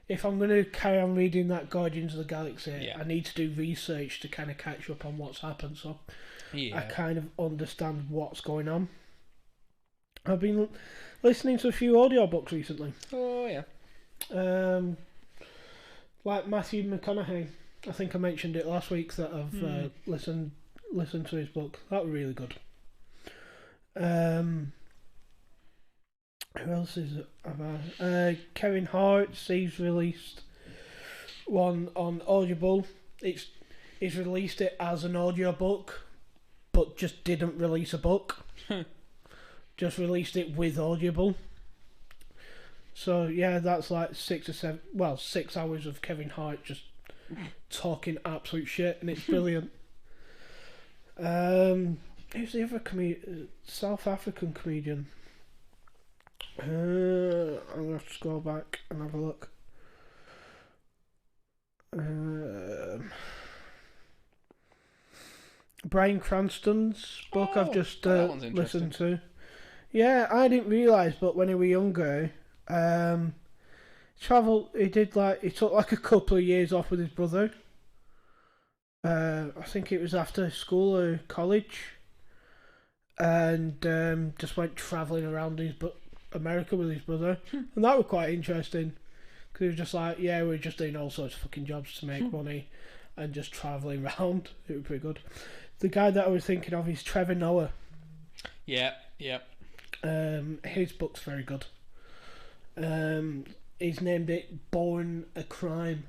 if I'm going to carry on reading that Guardians of the Galaxy, I need to do research to kind of catch up on what's happened, so I kind of understand what's going on. I've been listening to a few audiobooks recently. Oh, yeah. Like Matthew McConaughey. I think I mentioned it last week that I've listened to his book. That was really good. Who else is it about? Kevin Hart's, he's released one on Audible. He's released it as an audiobook, but just didn't release a book. Just released it with Audible. So yeah, that's like 6 hours of Kevin Hart just talking absolute shit, and it's brilliant. Who's the other South African comedian? I'm going to have to scroll back and have a look. Bryan Cranston's book I've just listened to. Yeah, I didn't realise, but when he was younger, he took like a couple of years off with his brother. I think it was after school or college, and just went travelling around America with his brother, and that was quite interesting because he was just like, yeah, we're just doing all sorts of fucking jobs to make money and just travelling around. It was pretty good. The guy that I was thinking of is Trevor Noah. Yeah. His book's very good. He's named it Born a Crime.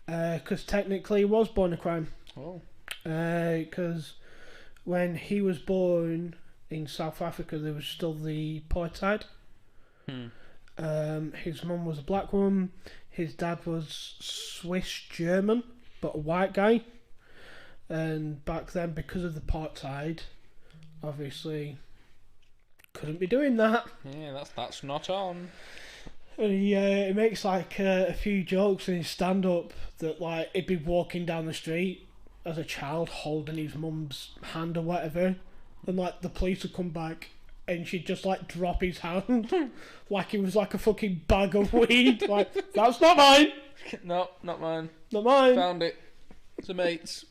Because technically he was born a crime. Oh. Because when he was born in South Africa, there was still the apartheid. His mum was a black woman. His dad was Swiss German, but a white guy. And back then, because of the apartheid, obviously couldn't be doing that. Yeah, that's not on. And he makes like a few jokes in his stand-up that like he'd be walking down the street as a child holding his mum's hand or whatever, and like the police would come back and she'd just like drop his hand like it was like a fucking bag of weed. Like, that's not mine. No, not mine. Not mine. Found it. It's a mate's.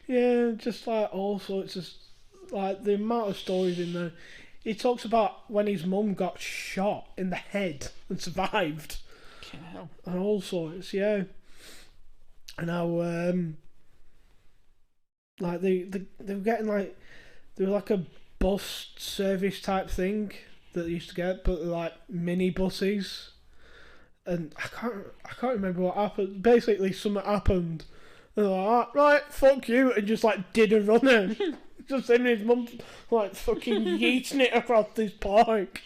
Yeah, just like all sorts of like the amount of stories in there. He talks about when his mum got shot in the head and survived, Hell. and all sorts. Yeah, and how like they were getting like they were like a bus service type thing that they used to get, but they're like mini buses. And I can't remember what happened. Basically, something happened. And they're like, right, fuck you, and just like did a runner. Just him and his mum like fucking yeeting it across this park.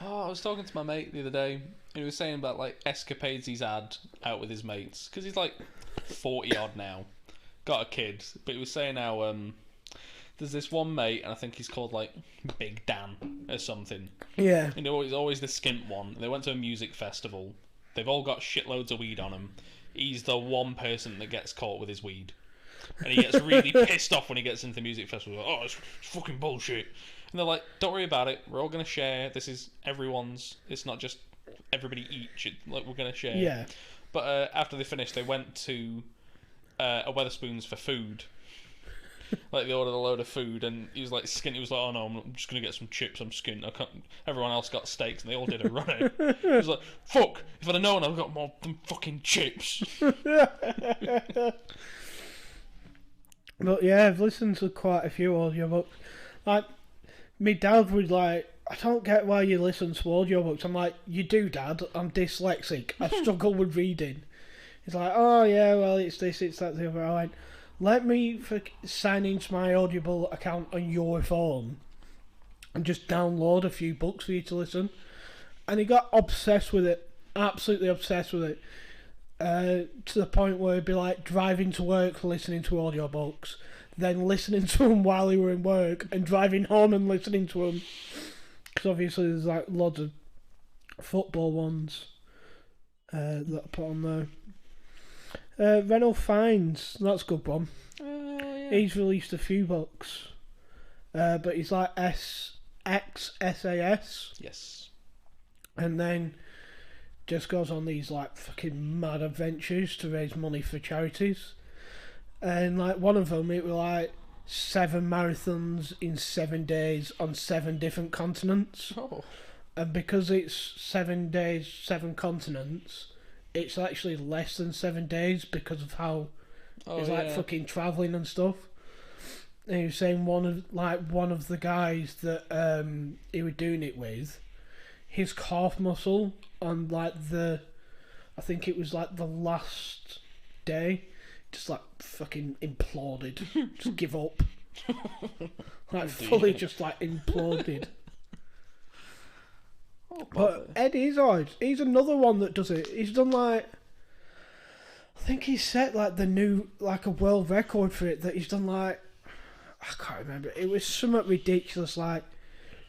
Oh, I was talking to my mate the other day, and he was saying about like escapades he's had out with his mates, because he's like 40 odd now, got a kid, but he was saying how there's this one mate, and I think he's called like Big Dan or something. Yeah. You know, he's always the skint one. They went to a music festival. They've all got shitloads of weed on them. He's the one person that gets caught with his weed. And he gets really pissed off when he gets into the music festival. Like, oh, it's fucking bullshit. And they're like, don't worry about it. We're all going to share. This is everyone's. It's not just everybody each. Like, we're going to share. Yeah. But after they finished, they went to a Weatherspoons for food. Like, they ordered a load of food, and he was like skint. He was like, oh no, I'm just going to get some chips. I'm skint. I can't. Everyone else got steaks, and they all did a runner. He was like, fuck, if I'd have known, I'd got more than fucking chips. But yeah, I've listened to quite a few audiobooks. Like, my dad would like, I don't get why you listen to audiobooks. I'm like, you do, Dad. I'm dyslexic. I struggle with reading. He's like, oh yeah, well, it's this, it's that, the other. I went, let me sign into my Audible account on your phone and just download a few books for you to listen. And he got obsessed with it. Absolutely obsessed with it. To the point where he'd be like driving to work listening to audiobooks, then listening to them while he were in work, and driving home and listening to them. Because obviously there's like lots of football ones that I put on there. Renault Fines, that's a good one. Yeah. He's released a few books, but he's like XSAS, Yes. and then just goes on these like fucking mad adventures to raise money for charities. And like one of them, it was like 7 marathons in 7 days on 7 different continents. Oh. And because it's 7 days, 7 continents, it's actually less than 7 days because of how it's like fucking travelling and stuff. And he was saying one of the guys that he was doing it with, his calf muscle on like I think it was like the last day, just like fucking imploded, just give up, like fully just like imploded. Oh, But Eddie Izzard, he's another one that does it. He's done like, I think he set like the new, like a world record for it, that he's done like, I can't remember, it was something ridiculous like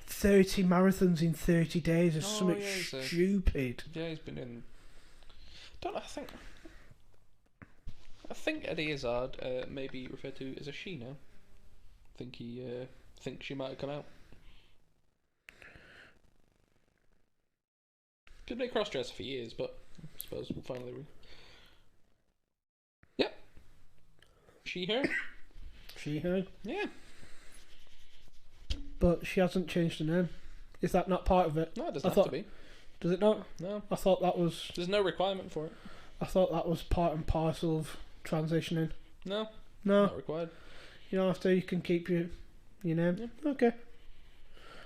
30 marathons in 30 days or something stupid. Yeah, he's been in. Don't know, I think Eddie Izzard may be referred to as a she now. I think he thinks she might have come out. Could be a crossdresser for years, but I suppose we'll finally. Yep. She, her. She, her. Yeah. But she hasn't changed her name. Is that not part of it? No, it doesn't have to be. Does it not? No. I thought that was. There's no requirement for it. I thought that was part and parcel of transitioning. No. No. Not required. You don't have to. You can keep your name. Yeah. Okay.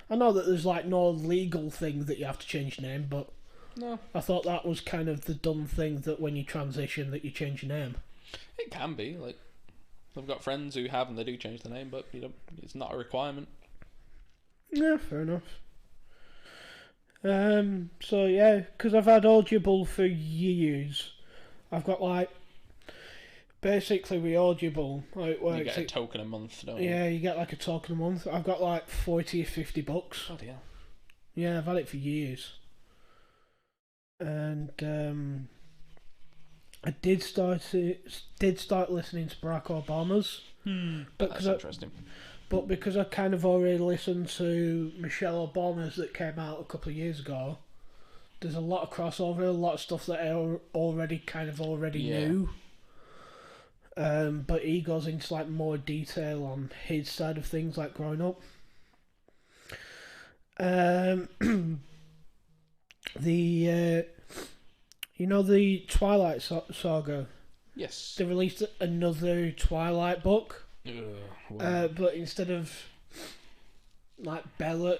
I know that there's like no legal thing that you have to change your name, but No. I thought that was kind of the dumb thing that when you transition that you change your name. It can be. Like, I've got friends who have and they do change the name, but it's not a requirement. Yeah, fair enough. So yeah, because I've had Audible for years. I've got like, basically with Audible, how it works. You get a token a month, don't you? Yeah, you get like a token a month. I've got like 40 or 50 books. Oh dear. Yeah, I've had it for years. And I did start listening to Barack Obama's. But That's interesting. But because I kind of already listened to Michelle Obama's that came out a couple of years ago, there's a lot of crossover, a lot of stuff that I already Yeah. knew. but he goes into like more detail on his side of things, like growing up. The the Twilight Saga. Yes. They released another Twilight book, but instead of like Bella,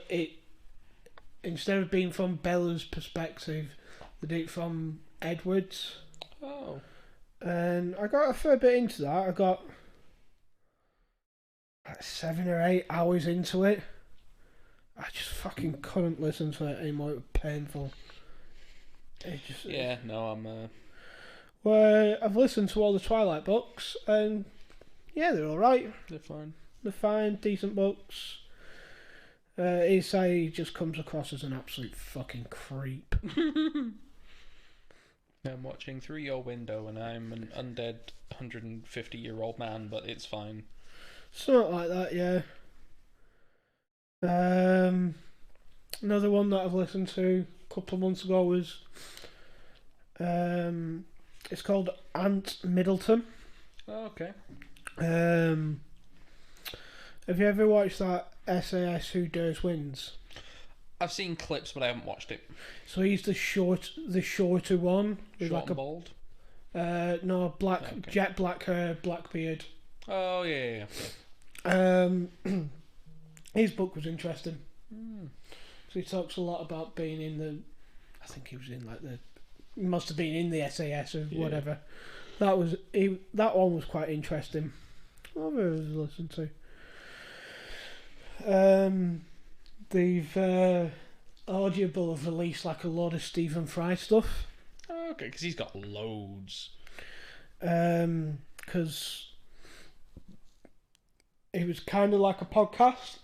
instead of being from Bella's perspective, they did it from Edward's. Oh. And I got a fair bit into that. I got like 7 or 8 hours into it. I just fucking couldn't listen to it anymore. It was painful. Well, I've listened to all the Twilight books, and yeah, they're alright. They're fine. They're fine, decent books. Isai just comes across as an absolute fucking creep. I'm watching through your window and I'm an undead 150-year-old man, but it's fine. Something like that, yeah. Another one that I've listened to a couple of months ago was it's called Aunt Middleton. Oh, okay. Have you ever watched that SAS Who Dares Wins? I've seen clips, but I haven't watched it. So he's the shorter one. With Short like and bald? No, black, Okay. jet black hair, black beard. Oh, yeah. His book was interesting. Mm. So he talks a lot about being in the. I think he was in like the. He must have been in the SAS or whatever. That one was quite interesting. What have I listened to? They've Audible have released like a lot of Stephen Fry stuff. Oh, okay, because he's got loads. Because it was kind of like a podcast,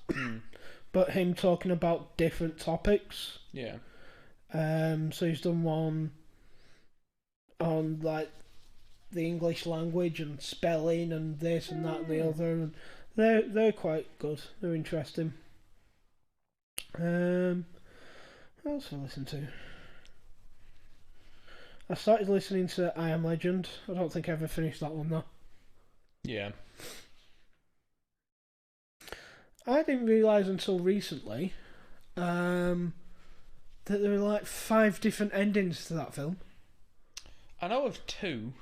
but him talking about different topics. Yeah. So he's done one on like the English language and spelling and this and that and the other, and they're quite good. They're interesting. What else have I listened to? I started listening to I Am Legend. I don't think I ever finished that one though. Yeah. I didn't realise until recently that there were like 5 different endings to that film. I know of 2.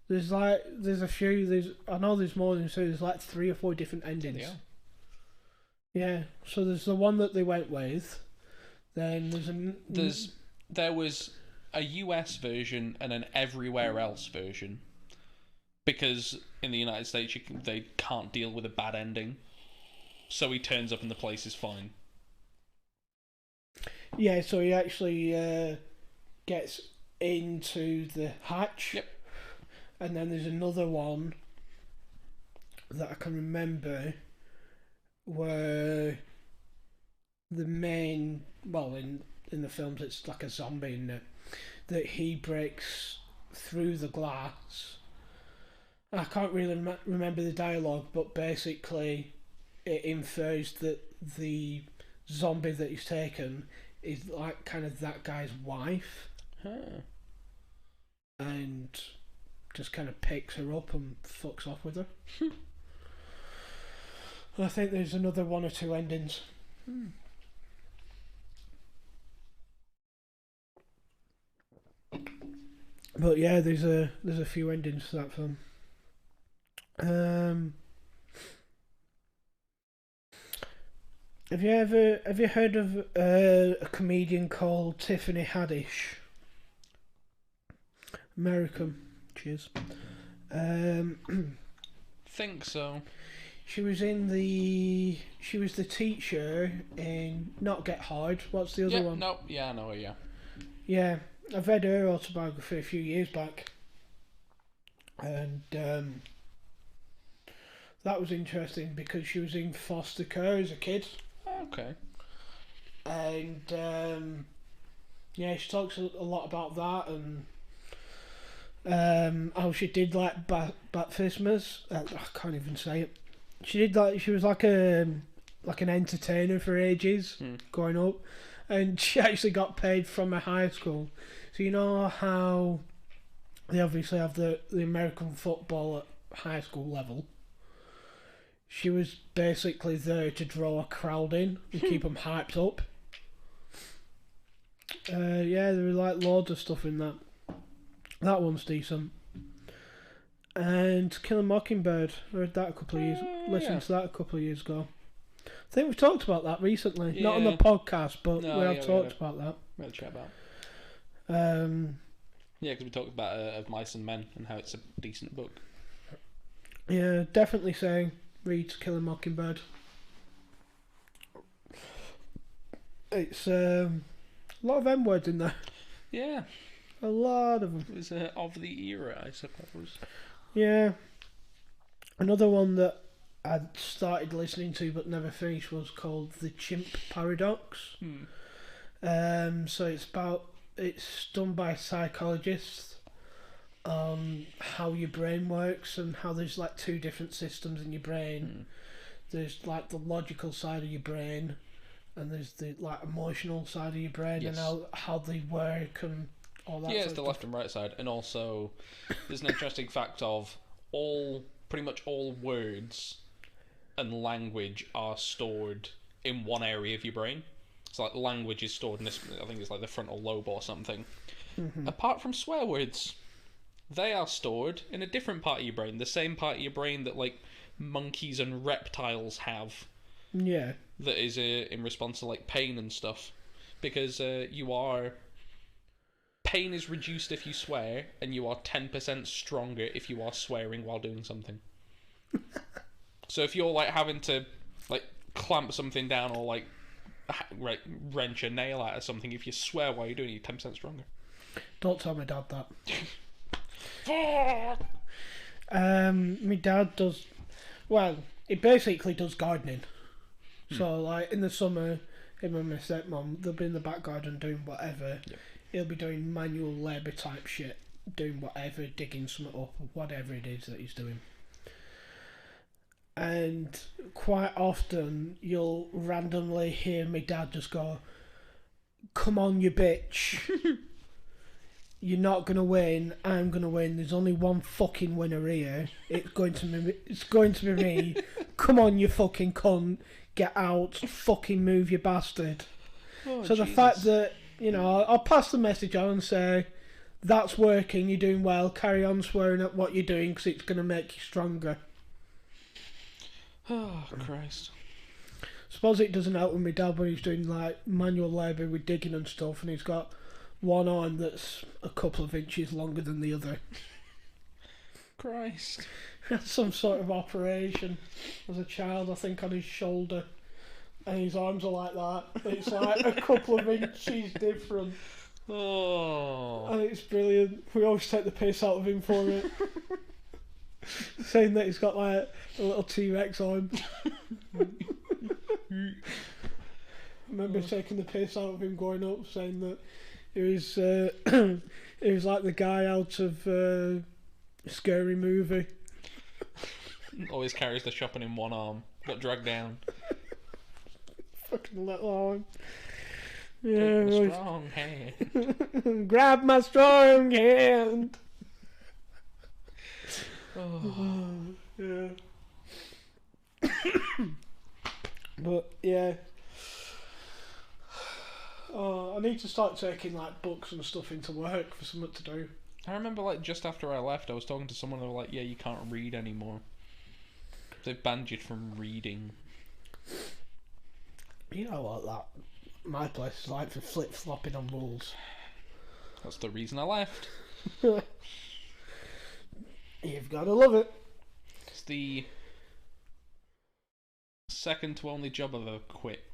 There's a few. I know there's more than 2. There's like 3 or 4 different endings. Yeah. Yeah. So there's the one that they went with. Then there was a US version and an everywhere else version, because in the United States they can't deal with a bad ending, so he turns up and the place is fine. Yeah, so he actually gets into the hatch. Yep. And then there's another one that I can remember where the main, well, in the films it's like a zombie in it, that he breaks through the glass. I can't really remember the dialogue, but basically it infers that the zombie that he's taken is like kind of that guy's wife. Huh. And just kind of picks her up and fucks off with her. I think there's another 1 or 2 endings. But yeah, there's a few endings to that film. Have you heard of a comedian called Tiffany Haddish? American. Cheers. Think so. She was the teacher in Not Get Hard. What's the other one? No, yeah, I know her, yeah. Yeah, I've read her autobiography a few years back, and that was interesting because she was in foster care as a kid. Okay. And yeah, she talks a lot about that and how she did like baptismas. I can't even say it. She was like an entertainer for ages growing up, and she actually got paid from a high school. So you know how they obviously have the American football high school level. She was basically there to draw a crowd in and keep them hyped up. Yeah, there were like loads of stuff in that. That one's decent. And Kill a Mockingbird. I read that a couple of years. Listened to that a couple of years ago. I think we've talked about that recently. Not on the podcast, but we have talked about that. We had a chat about. Yeah, because we talked about Of Mice and Men and how it's a decent book. Yeah, definitely say read Kill a Mockingbird. It's a lot of M words in there. Yeah. A lot of them. It was of the era, I suppose. Yeah. Another one that I'd started listening to but never finished was called The Chimp Paradox. So it's done by psychologists on how your brain works and how there's like two different systems in your brain. There's like the logical side of your brain and there's the like emotional side of your brain and how they work and all that. Yeah, it's the left and right side, and also there's an interesting fact of pretty much all words and language are stored in one area of your brain. It's like language is stored in this, I think it's like the frontal lobe or something. Apart from swear words, they are stored in a different part of your brain, the same part of your brain that like monkeys and reptiles have. Yeah. That is in response to like pain and stuff, because pain is reduced if you swear, and you are 10% stronger if you are swearing while doing something. So if you're like having to like clamp something down or like wrench a nail out of something, if you swear while you're doing it, you're 10% stronger. Don't tell my dad that. My dad does, well, he basically does gardening. So like in the summer, him and my stepmom, they'll be in the back garden doing whatever. Yep. He'll be doing manual labour type shit, doing whatever, digging something up, or whatever it is that he's doing. And quite often, you'll randomly hear my dad just go, "Come on, you bitch. You're not going to win, I'm going to win. There's only one fucking winner here. It's going to be me. Come on, you fucking cunt. Get out. Fucking move, you bastard." Oh, so Jesus. The fact that, you know, I'll pass the message on and say, that's working, you're doing well, carry on swearing at what you're doing because it's going to make you stronger. Oh, Christ. Suppose it doesn't help with my dad when he's doing like manual labour with digging and stuff and he's got one arm that's a couple of inches longer than the other. Christ. He had some sort of operation as a child, I think, on his shoulder. And his arms are like that. It's like a couple of inches different. Oh. And it's brilliant. We always take the piss out of him for it. Saying that he's got like a little T-Rex arm. I remember taking the piss out of him growing up, saying that he was like the guy out of a Scary Movie. Always carries the shopping in one arm. Got dragged down. Fucking little arm. Yeah. Take my strong hand. Grab my strong hand. Oh. Yeah. But yeah. Oh, I need to start taking like books and stuff into work for something to do. I remember like just after I left, I was talking to someone. They were like, "Yeah, you can't read anymore. They've banned you from reading." You know what that my place is like for flip-flopping on rules. That's the reason I left. You've got to love it. It's the second to only job I've ever quit.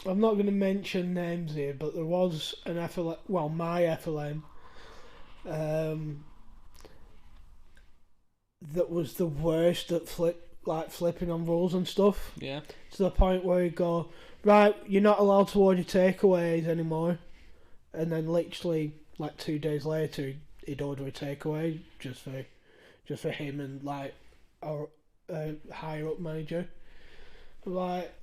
I'm not going to mention names here, but there was an FLM, well, my FLM, that was the worst at flipping on rules and stuff. Yeah. To the point where you go, right, you're not allowed to order takeaways anymore, and then literally like 2 days later, he'd order a takeaway just for him and like our higher up manager. I'm like,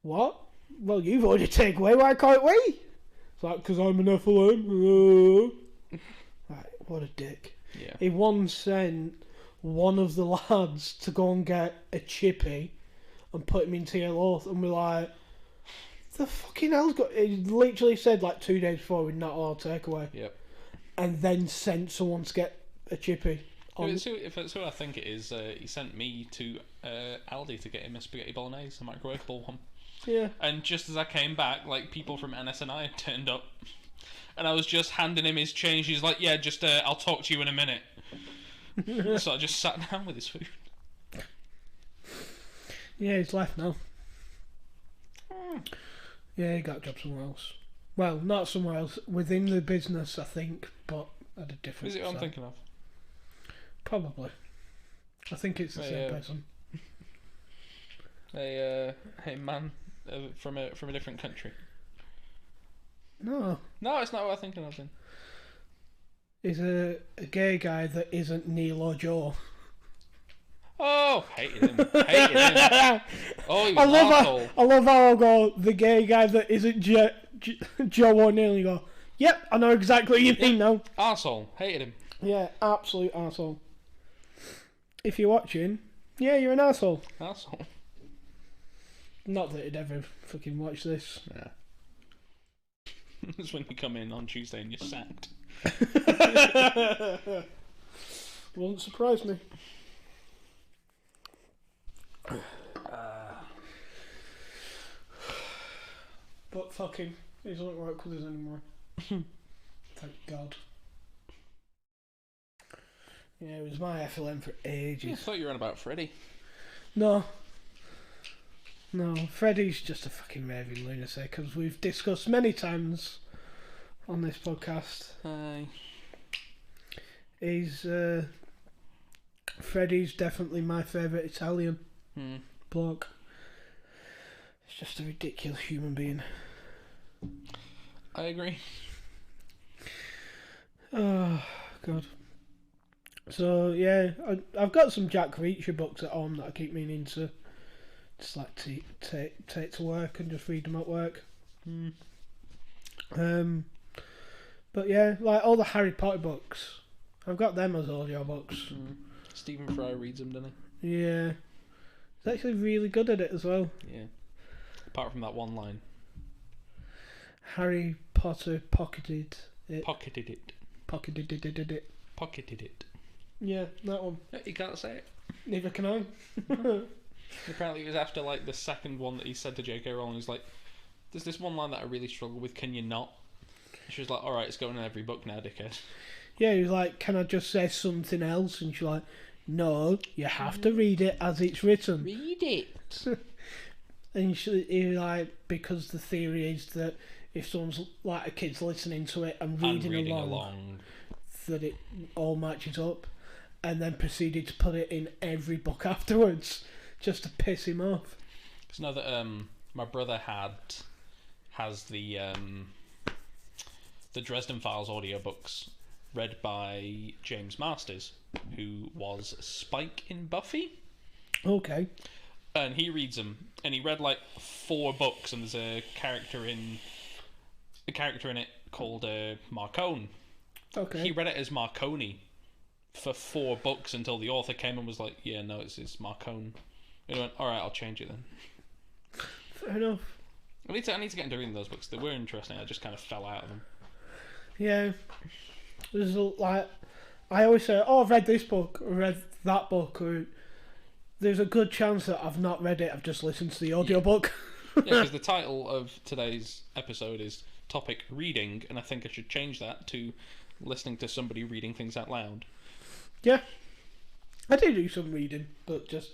what? Well, you've ordered takeaway, why can't we? It's like, because I'm an FLM. Right, what a dick. Yeah. He once sent one of the lads to go and get a chippy and put him into yellow earth, and we're like, the fucking hell's got... He literally said like 2 days before we're not allowed takeaway. Yep. And then sent someone to get a chippy. If it's who I think it is, he sent me to Aldi to get him a spaghetti bolognese, a microwavable one. Yeah. And just as I came back, like, people from NSNI had turned up. And I was just handing him his change. He's like, yeah, just, I'll talk to you in a minute. So I just sat down with his food. Yeah, he's left now. Yeah, he got a job somewhere else. Well, not somewhere else. Within the business, I think, but at a different... Is it what I'm thinking of? Probably. I think it's the same person. Hey man from a different country. No. No, it's not what I'm thinking of then. He's a gay guy that isn't Neil or Joe. Oh, hated him. Oh, he was I an arsehole. I love how I go, the gay guy that isn't Joe or Neil, and you go, yep, I know exactly what you mean now. Arsehole. Hated him. Yeah, absolute arsehole. If you're watching, yeah, you're an arsehole. Arsehole. Not that he'd ever fucking watch this. Yeah. It's when you come in on Tuesday and you're sacked. Won't surprise me. But fucking, he doesn't work with us anymore. Thank God. Yeah, it was my FLM for ages. I thought you were on about Freddie. No, Freddie's just a fucking raving lunatic, as we've discussed many times on this podcast. Aye. He's Freddie's definitely my favourite Italian bloke. He's just a ridiculous human being. I agree. Oh God. So yeah, I've got some Jack Reacher books at home that I keep meaning to just like take to work and just read them at work. But yeah, like all the Harry Potter books, I've got them as audiobooks. Stephen Fry reads them, doesn't Yeah, he's actually really good at it as well. he? Yeah. Apart from that one line. Harry Potter pocketed it. Pocketed it. Pocketed it. Pocketed it. Yeah, that one. Yeah, you can't say it. Neither can I. Apparently it was after like the second one that he said to J.K. Rowling. He's like, there's this one line that I really struggle with, can you not? She was like, alright, it's going in every book now, dickhead. Yeah, he was like, can I just say something else? And she's like, no, you have to read it as it's written. Read it. And he was like, because the theory is that if someone's like a kid's listening to it and reading along, that it all matches up. And then proceeded to put it in every book afterwards, just to piss him off. Because now that my brother has the Dresden Files audiobooks read by James Masters, who was Spike in Buffy. Okay. And he reads them, and he read like 4 books, and there's a character in it called Marcone. Okay. He read it as Marconi for 4 books until the author came and was like, yeah, no, it's Marcone. And he went, alright, I'll change it then. Fair enough. I need to get into reading those books. They were interesting. I just kind of fell out of them. Yeah. There's like, I always say, oh, I've read this book, or read that book, or there's a good chance that I've not read it, I've just listened to the audiobook. Yeah, because the title of today's episode is Topic Reading, and I think I should change that to listening to somebody reading things out loud. Yeah. I do some reading, but just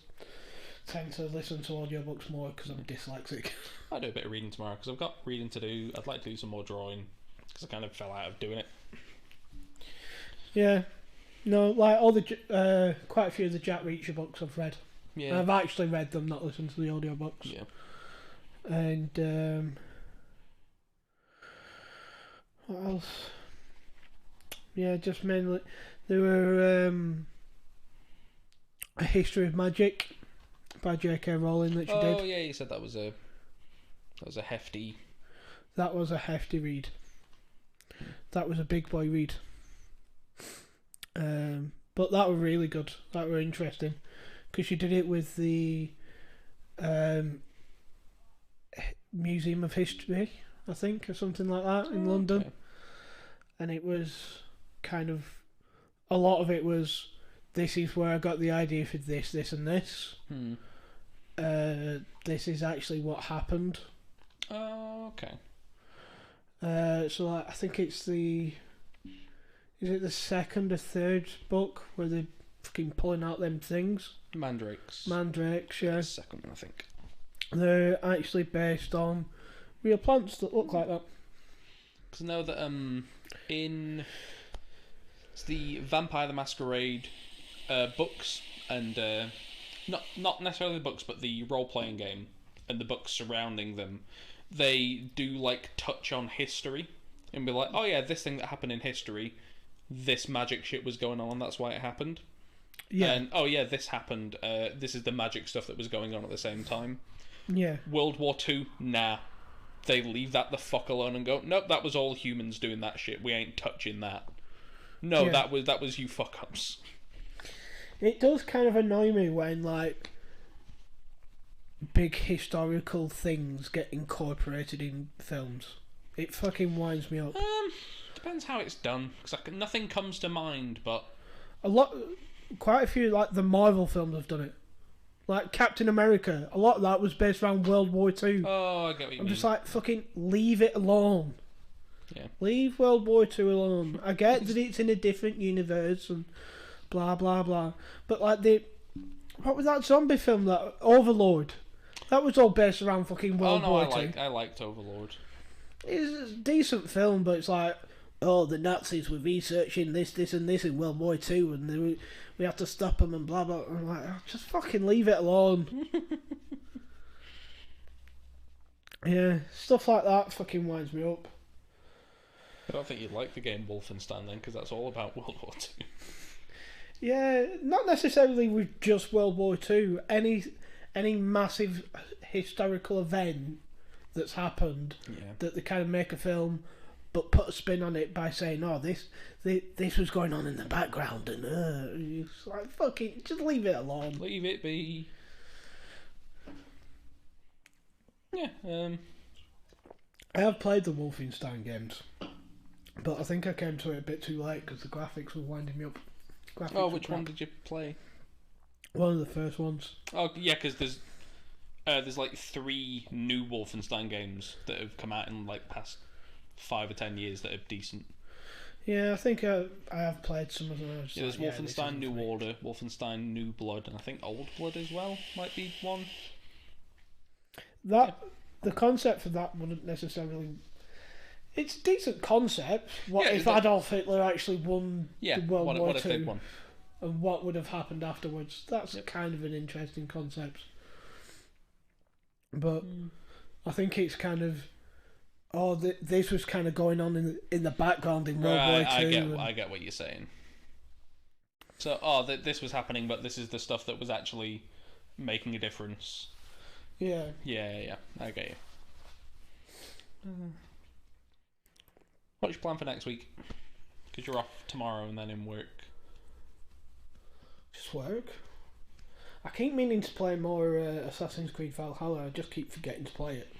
tend to listen to audiobooks more because I'm dyslexic. I'll do a bit of reading tomorrow because I've got reading to do. I'd like to do some more drawing because I kind of fell out of doing it. Yeah. No, like all the quite a few of the Jack Reacher books I've read. Yeah. And I've actually read them, not listened to the audiobooks. Yeah. And what else? Yeah, just mainly there were A History of Magic by J.K. Rowling that she did. Oh yeah, you said that was a hefty. That was a hefty read. That was a big boy read. But that were really good. That were interesting because she did it with the Museum of History, I think, or something like that in London. Okay. And it was kind of a lot of it was this is where I got the idea for this, this, and this. This is actually what happened. Oh, okay. So like, I think it's is it the second or third book where they're fucking pulling out them things? Mandrakes. Yeah. Second one, I think. They're actually based on real plants that look like that. Because I know that in the Vampire the Masquerade books and not necessarily the books, but the role playing game and the books surrounding them, they do like touch on history and be like, oh yeah, this thing that happened in history, this magic shit was going on, that's why it happened. Yeah. And oh yeah, this happened. This is the magic stuff that was going on at the same time. Yeah. World War II, nah. They leave that the fuck alone and go, nope, that was all humans doing that shit. We ain't touching that. No, Yeah. that was you fuck ups. It does kind of annoy me when like big historical things get incorporated in films. It fucking winds me up. Depends how it's done. Because nothing comes to mind, but Quite a few like the Marvel films have done it. Like Captain America, a lot of that was based around World War II. oh, I get what you mean. I'm just like, fucking leave it alone. Yeah. Leave World War II alone. I get that it's in a different universe and blah blah blah, but like what was that zombie film, that Overlord? That was all based around fucking World War II. I liked Overlord. It's a decent film, but it's like, oh, the Nazis were researching this, this, and this in World War II, and we have to stop them and blah blah. I'm like, oh, just fucking leave it alone. Yeah, stuff like that fucking winds me up. I don't think you'd like the game Wolfenstein then, because that's all about World War II. Yeah, not necessarily with just World War II. Any massive historical event that's happened that they kind of make a film, but put a spin on it by saying, "Oh, this was going on in the background," and it's like, fucking just leave it alone. Leave it be. Yeah. I have played the Wolfenstein games, but I think I came to it a bit too late because the graphics were winding me up. Which one did you play? One of the first ones. Oh yeah, because there's like 3 new Wolfenstein games that have come out in like past 5 or 10 years that are decent. Yeah, I think I have played some of those. Yeah, there's Wolfenstein New Order, Wolfenstein New Blood, and I think Old Blood as well might be one. The concept for that wouldn't necessarily. It's a decent concept. What if Adolf Hitler actually won the World War what if they won? And what would have happened afterwards? That's kind of an interesting concept. But I think it's kind of, this was kind of going on in the background in World War II. I get what you're saying. So, this was happening, but this is the stuff that was actually making a difference. Yeah. Yeah, I get you. What's your plan for next week? Because you're off tomorrow and then in work. Just work. I keep meaning to play more Assassin's Creed Valhalla. I just keep forgetting to play it.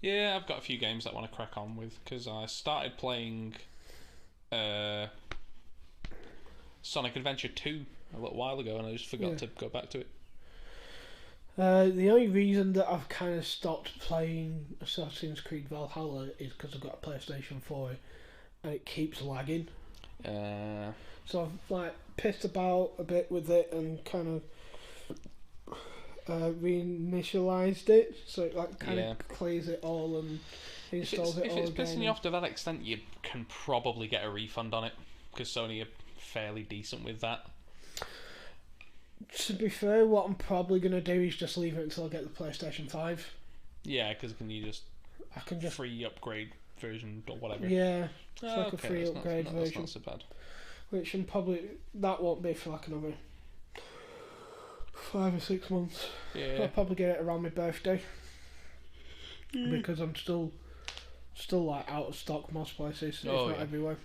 Yeah, I've got a few games that I want to crack on with because I started playing Sonic Adventure 2 a little while ago and I just forgot to go back to it. The only reason that I've kind of stopped playing Assassin's Creed Valhalla is because I've got a PlayStation 4 and it keeps lagging. So I've like pissed about a bit with it and kind of reinitialized it, so it like kind of clears it all and installs it all again. If it's pissing you off to that extent, you can probably get a refund on it because Sony are fairly decent with that. To be fair, what I'm probably going to do is just leave it until I get the PlayStation 5. Yeah, because I can just free upgrade version or whatever. Yeah, it's like a free upgrade version. That's not so bad. Which that won't be for like another 5 or 6 months. Yeah. I'll probably get it around my birthday. Because I'm still like out of stock most places, if not everywhere.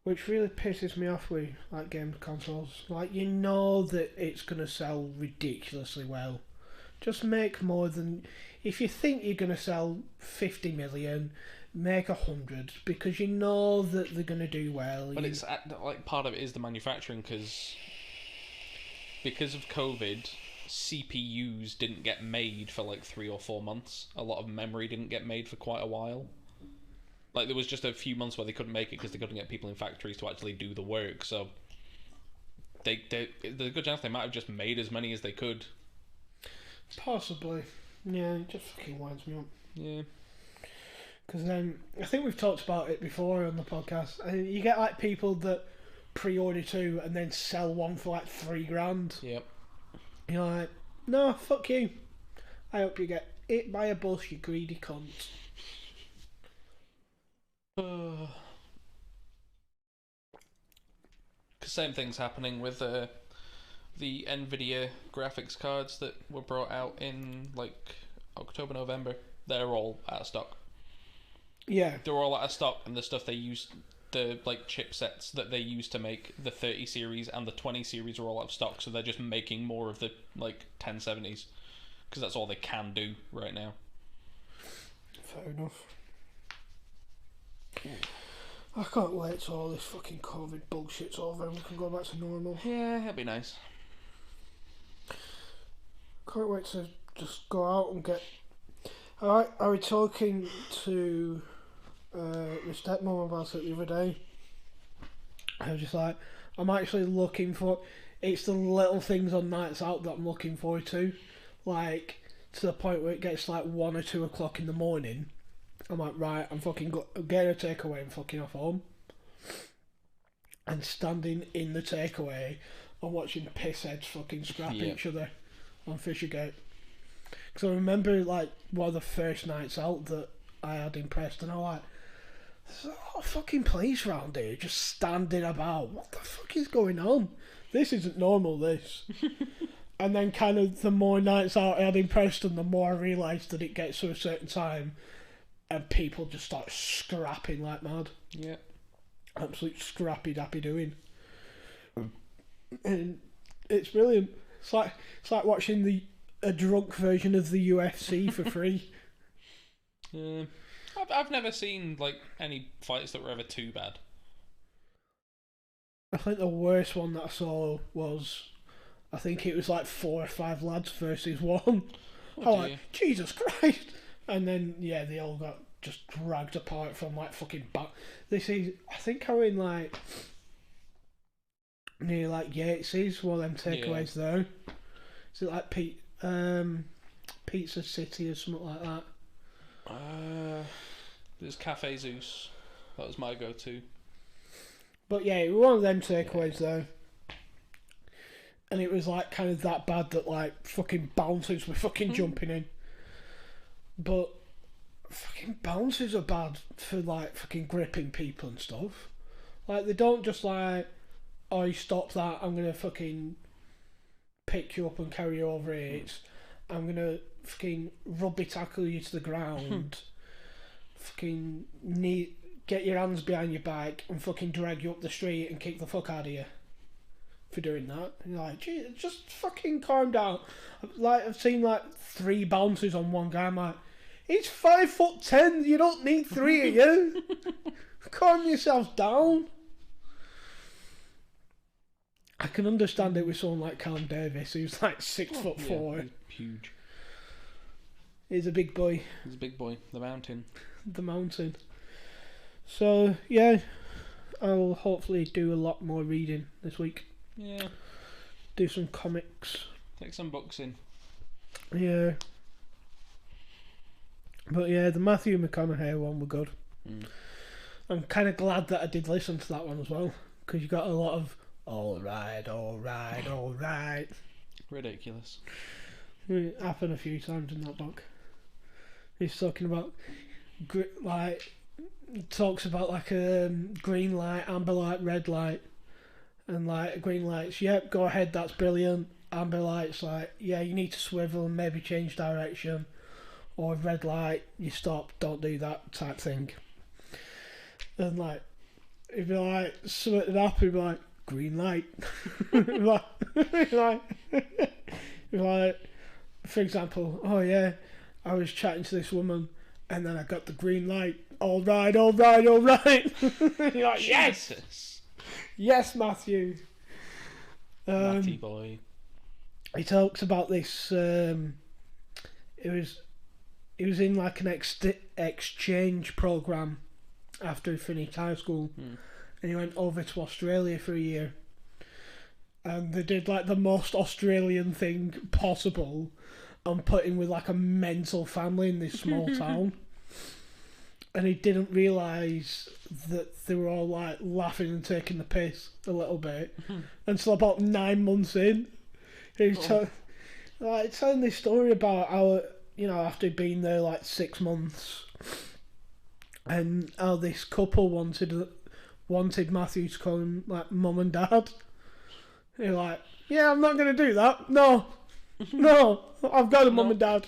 Which really pisses me off with like game consoles. Like, you know that it's gonna sell ridiculously well. Just make more than... If you think you're gonna sell 50 million, make 100, because you know that they're gonna do well. But it's like part of it is the manufacturing, because of COVID, CPUs didn't get made for like 3 or 4 months. A lot of memory didn't get made for quite a while. Like, there was just a few months where they couldn't make it because they couldn't get people in factories to actually do the work. So there's a good chance they might have just made as many as they could. Possibly. Yeah, it just fucking winds me up. Yeah. Because then, I think we've talked about it before on the podcast. You get like people that pre-order 2 and then sell one for like $3,000. Yep. You're like, no, fuck you. I hope you get hit by a bus, you greedy cunt. Same thing's happening with the Nvidia graphics cards that were brought out in like October, November. They're all out of stock. Yeah. They're all out of stock, and the stuff they use, the like chipsets that they use to make the 30 series and the 20 series are all out of stock, so they're just making more of the like 1070s because that's all they can do right now. Fair enough. I can't wait till all this fucking COVID bullshit's over and we can go back to normal. Yeah, that'd be nice. Can't wait to just go out and get... I was talking to my stepmom about it the other day. I was just like, I'm actually looking for... It's the little things on nights out that I'm looking forward to. Like, to the point where it gets like 1 or 2 o'clock in the morning. I'm like, right, I'm fucking getting a takeaway and fucking off home. And standing in the takeaway and watching pissheads fucking scrap each other on Fishergate. Because I remember, like, one of the first nights out that I had in Preston, I was like, there's a lot of fucking police around here just standing about. What the fuck is going on? This isn't normal, this. And then kind of the more nights out I had in Preston, the more I realised that it gets to a certain time and people just start scrapping like mad. Yeah. Absolute scrappy dappy doing. And it's brilliant. It's like watching a drunk version of the UFC for free. Yeah. I've never seen like any fights that were ever too bad. I think the worst one that I saw was, I think it was like 4 or 5 lads versus one. I was like, Jesus Christ. And then, yeah, they all got just dragged apart from like fucking This is, I think I'm in like, near like Yates's, one of them takeaways there. Is it like Pizza City or something like that? There's Cafe Zeus. That was my go-to. But yeah, it was one of them takeaways though. And it was like kind of that bad that like fucking bouncers were fucking jumping in. But fucking bouncers are bad for like fucking gripping people and stuff. Like, they don't just like, oh, you stop that, I'm gonna fucking pick you up and carry you over here. It's, I'm gonna fucking rugby tackle you to the ground, fucking get your hands behind your back and fucking drag you up the street and kick the fuck out of you for doing that. And you're like, gee, just fucking calm down. Like, I've seen like 3 bouncers on one guy. I'm like, he's 5'10". You don't need 3 of you. Calm yourself down. I can understand it with someone like Callum Davis, who's like 6'4". Yeah, huge. He's a big boy. He's a big boy. The mountain. The mountain. So yeah, I'll hopefully do a lot more reading this week. Yeah. Do some comics. Take some books in. Yeah. But yeah, the Matthew McConaughey one were good. I'm kind of glad that I did listen to that one as well, because you got a lot of alright. Ridiculous. It happened a few times in that book. He's talking about like, talks about like a green light, amber light, red light, and like green lights, yep, go ahead, that's brilliant. Amber lights, like, yeah, you need to swivel and maybe change direction. Or red light, you stop, don't do that type thing. And like, he'd be like, something up, he'd be like, green light. he'd be like, for example, oh yeah, I was chatting to this woman and then I got the green light. All right. You're like, yes! Jesus. Yes, Matthew. Matty boy. He talks about this, he was in like an exchange program after he finished high school, and he went over to Australia for a year, and they did like the most Australian thing possible and put him with like a mental family in this small town, and he didn't realise that they were all like laughing and taking the piss a little bit until about 9 months in. He was telling this story about how, you know, after he'd been there like 6 months, and how this couple wanted Matthew to call him like mum and dad. You're like, yeah, I'm not going to do that. No, I've got a mum and dad.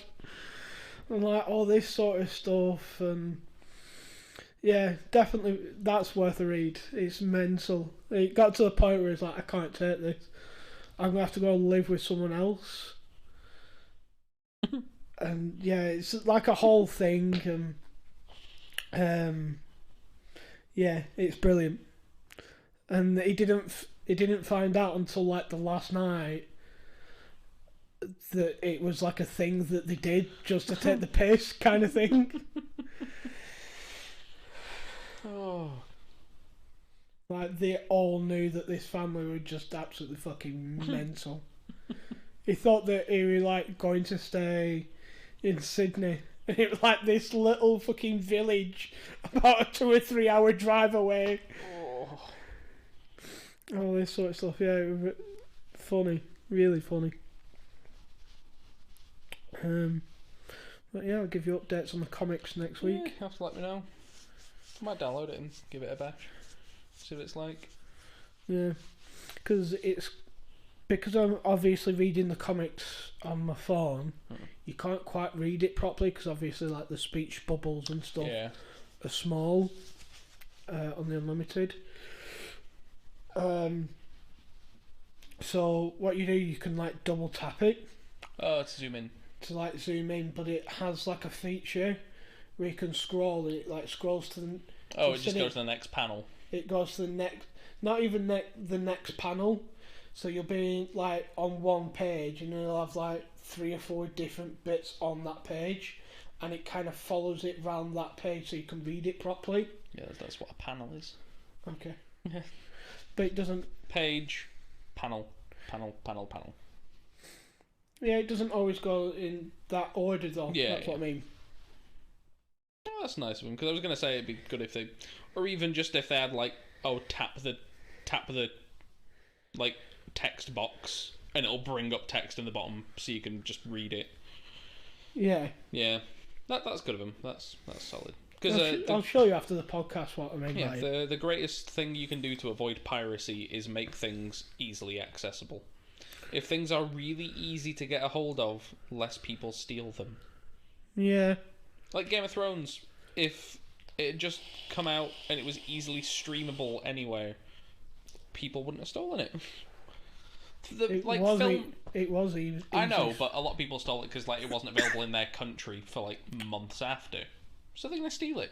And like all this sort of stuff, and yeah, definitely that's worth a read. It's mental. It got to the point where it's like, I can't take this. I'm going to have to go and live with someone else. And yeah, it's like a whole thing, and yeah, it's brilliant. And he didn't find out until like the last night that it was like a thing that they did just to take the piss, kind of thing. Oh. Like they all knew that this family were just absolutely fucking mental. He thought that he was like going to stay in Sydney, and it was like this little fucking village about a 2 or 3 hour drive away. Oh. All this sort of stuff, yeah. It was funny, really funny. But yeah, I'll give you updates on the comics next week. Yeah, you have to let me know. I might download it and give it a bash. See what it's like. Yeah, because I'm obviously reading the comics on my phone. You can't quite read it properly because obviously like the speech bubbles and stuff are small on the Unlimited. So what you do, you can like double tap it. Oh, to zoom in. To like zoom in, but it has like a feature where you can scroll, and it like scrolls to the. Oh, it just goes to the next panel. It goes to the next, not even the next panel. So you'll be like on one page, and it'll have like 3 or 4 different bits on that page, and it kind of follows it round that page so you can read it properly. Yeah, that's what a panel is. Okay. Yeah. But it doesn't. Page, panel. Yeah, it doesn't always go in that order though. Yeah, that's what I mean. Oh, that's nice of them, because I was going to say it'd be good if they, or even just if they had like, tap the like text box and it'll bring up text in the bottom so you can just read it. Yeah. Yeah, that's good of them. That's solid. Because I'll show you after the podcast what I mean. Yeah, the greatest thing you can do to avoid piracy is make things easily accessible. If things are really easy to get a hold of, less people steal them. Yeah. Like Game of Thrones, if it had just come out and it was easily streamable anywhere, people wouldn't have stolen it. It was easy. I know, but a lot of people stole it because like it wasn't available in their country for like months after, so they're gonna steal it.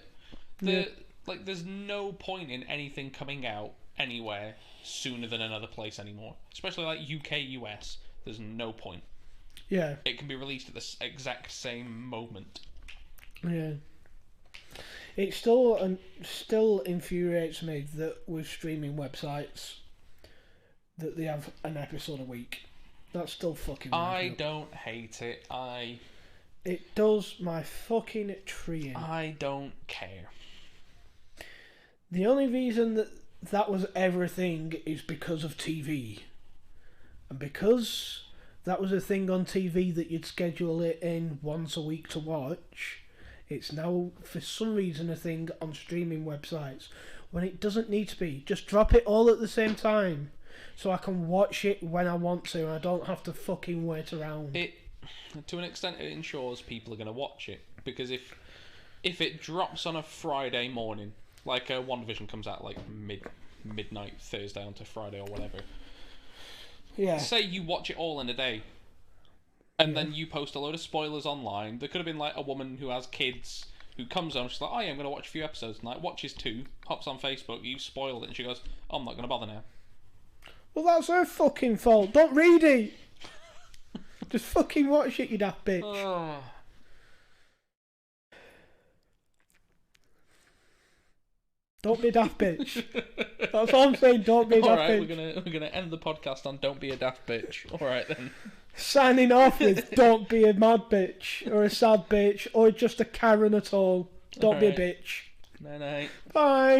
Like, there's no point in anything coming out anywhere sooner than another place anymore, especially like UK, US. There's no point. Yeah. It can be released at the exact same moment. Yeah. It still infuriates me that with streaming websites that they have an episode a week. That's still fucking I don't hate it. It does my fucking tree in. I don't care. The only reason that was everything is because of TV. And because that was a thing on TV that you'd schedule it in once a week to watch, it's now for some reason a thing on streaming websites when it doesn't need to be. Just drop it all at the same time so I can watch it when I want to and I don't have to fucking wait around. To an extent, it ensures people are going to watch it, because if it drops on a Friday morning Like One Division comes out like midnight Thursday onto Friday or whatever. Yeah. Say you watch it all in a day, and then you post a load of spoilers online. There could have been like a woman who has kids who comes on, she's like, oh yeah, I'm going to watch a few episodes tonight, watches 2, hops on Facebook, you spoiled it, and she goes, oh, I'm not going to bother now. Well, that's her fucking fault. Don't read it. Just fucking watch it, you daft bitch. Oh. Don't be a daft bitch. That's all I'm saying. Don't be a daft bitch. Alright, we're gonna end the podcast on don't be a daft bitch. Alright then. Signing off with don't be a mad bitch, or a sad bitch, or just a Karen at all. Don't be a bitch. Night night. Bye.